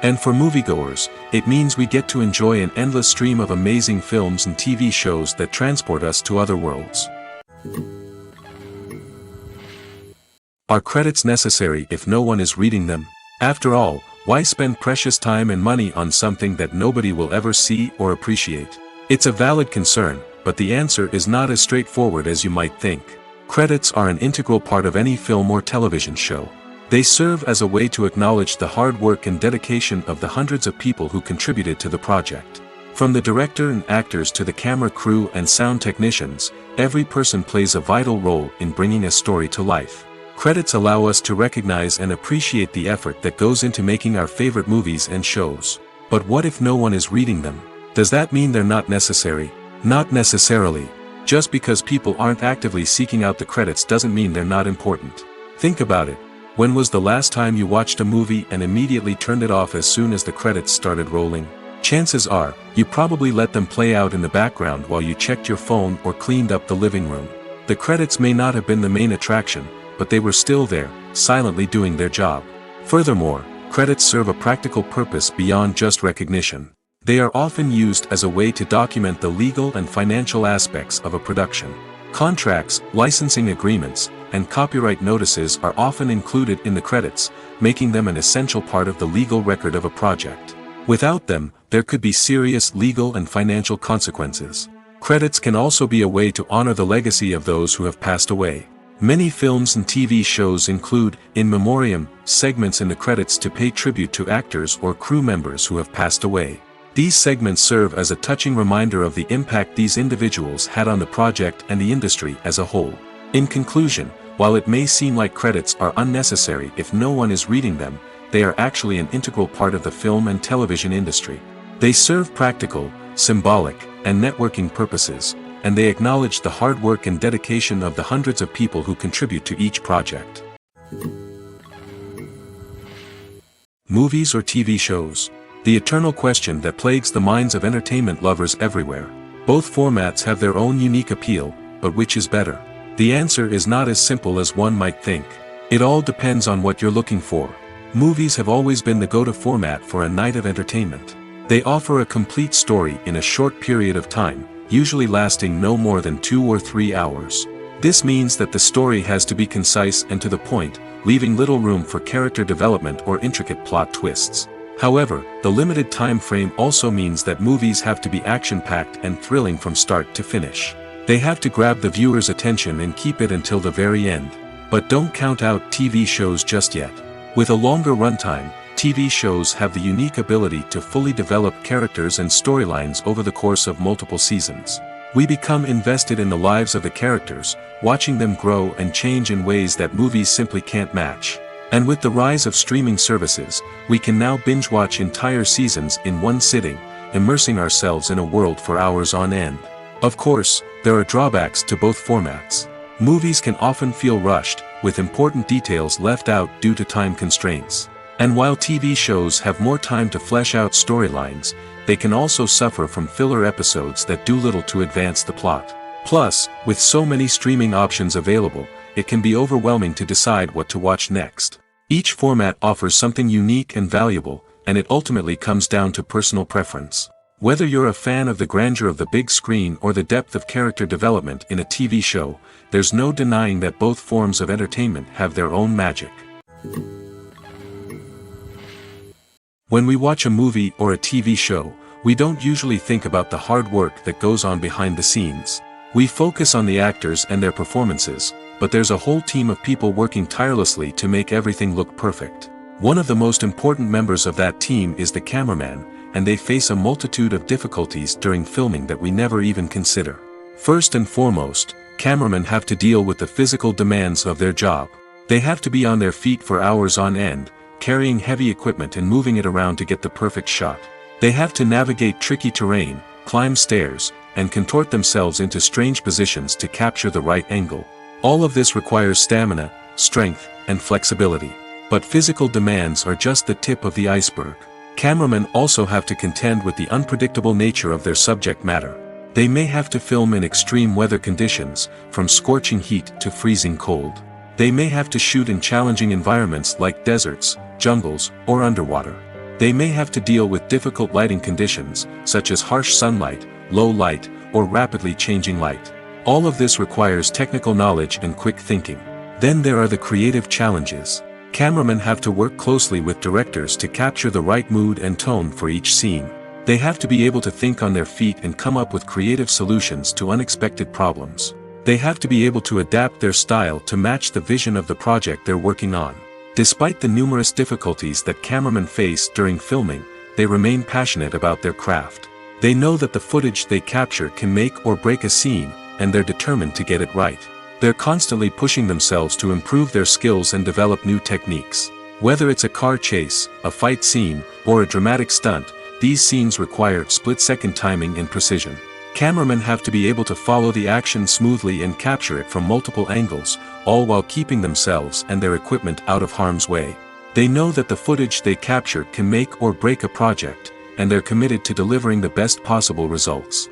And for moviegoers, it means we get to enjoy an endless stream of amazing films and TV shows that transport us to other worlds. Are credits necessary if no one is reading them? After all, why spend precious time and money on something that nobody will ever see or appreciate? It's a valid concern, but the answer is not as straightforward as you might think. Credits are an integral part of any film or television show. They serve as a way to acknowledge the hard work and dedication of the hundreds of people who contributed to the project. From the director and actors to the camera crew and sound technicians, every person plays a vital role in bringing a story to life. Credits allow us to recognize and appreciate the effort that goes into making our favorite movies and shows. But what if no one is reading them? Does that mean they're not necessary? Not necessarily. Just because people aren't actively seeking out the credits doesn't mean they're not important. Think about it. When was the last time you watched a movie and immediately turned it off as soon as the credits started rolling? Chances are, you probably let them play out in the background while you checked your phone or cleaned up the living room. The credits may not have been the main attraction, but they were still there, silently doing their job. Furthermore, credits serve a practical purpose beyond just recognition. They are often used as a way to document the legal and financial aspects of a production. Contracts, licensing agreements, and copyright notices are often included in the credits, making them an essential part of the legal record of a project. Without them, there could be serious legal and financial consequences. Credits can also be a way to honor the legacy of those who have passed away. Many films and TV shows include, in memoriam, segments in the credits to pay tribute to actors or crew members who have passed away. These segments serve as a touching reminder of the impact these individuals had on the project and the industry as a whole. In conclusion, while it may seem like credits are unnecessary if no one is reading them, they are actually an integral part of the film and television industry. They serve practical, symbolic, and networking purposes, and they acknowledge the hard work and dedication of the hundreds of people who contribute to each project. Movies or TV shows? The eternal question that plagues the minds of entertainment lovers everywhere. Both formats have their own unique appeal, but which is better? The answer is not as simple as one might think. It all depends on what you're looking for. Movies have always been the go-to format for a night of entertainment. They offer a complete story in a short period of time, usually lasting no more than 2 or 3 hours. This means that the story has to be concise and to the point, leaving little room for character development or intricate plot twists. However, the limited time frame also means that movies have to be action-packed and thrilling from start to finish. They have to grab the viewer's attention and keep it until the very end. But don't count out TV shows just yet. With a longer runtime, TV shows have the unique ability to fully develop characters and storylines over the course of multiple seasons. We become invested in the lives of the characters, watching them grow and change in ways that movies simply can't match. And with the rise of streaming services, we can now binge-watch entire seasons in one sitting, immersing ourselves in a world for hours on end. Of course, there are drawbacks to both formats. Movies can often feel rushed, with important details left out due to time constraints. And while TV shows have more time to flesh out storylines, they can also suffer from filler episodes that do little to advance the plot. Plus, with so many streaming options available, it can be overwhelming to decide what to watch next. Each format offers something unique and valuable, and it ultimately comes down to personal preference. Whether you're a fan of the grandeur of the big screen or the depth of character development in a TV show, there's no denying that both forms of entertainment have their own magic. When we watch a movie or a TV show, we don't usually think about the hard work that goes on behind the scenes. We focus on the actors and their performances, but there's a whole team of people working tirelessly to make everything look perfect. One of the most important members of that team is the cameraman, and they face a multitude of difficulties during filming that we never even consider. First and foremost, cameramen have to deal with the physical demands of their job. They have to be on their feet for hours on end, carrying heavy equipment and moving it around to get the perfect shot. They have to navigate tricky terrain, climb stairs, and contort themselves into strange positions to capture the right angle. All of this requires stamina, strength, and flexibility. But physical demands are just the tip of the iceberg. Cameramen also have to contend with the unpredictable nature of their subject matter. They may have to film in extreme weather conditions, from scorching heat to freezing cold. They may have to shoot in challenging environments like deserts, jungles, or underwater. They may have to deal with difficult lighting conditions, such as harsh sunlight, low light, or rapidly changing light. All of this requires technical knowledge and quick thinking. Then there are the creative challenges. Cameramen have to work closely with directors to capture the right mood and tone for each scene. They have to be able to think on their feet and come up with creative solutions to unexpected problems. They have to be able to adapt their style to match the vision of the project they're working on. Despite the numerous difficulties that cameramen face during filming, they remain passionate about their craft. They know that the footage they capture can make or break a scene, and they're determined to get it right. They're constantly pushing themselves to improve their skills and develop new techniques. Whether it's a car chase, a fight scene, or a dramatic stunt, these scenes require split-second timing and precision. Cameramen have to be able to follow the action smoothly and capture it from multiple angles, all while keeping themselves and their equipment out of harm's way. They know that the footage they capture can make or break a project, and they're committed to delivering the best possible results.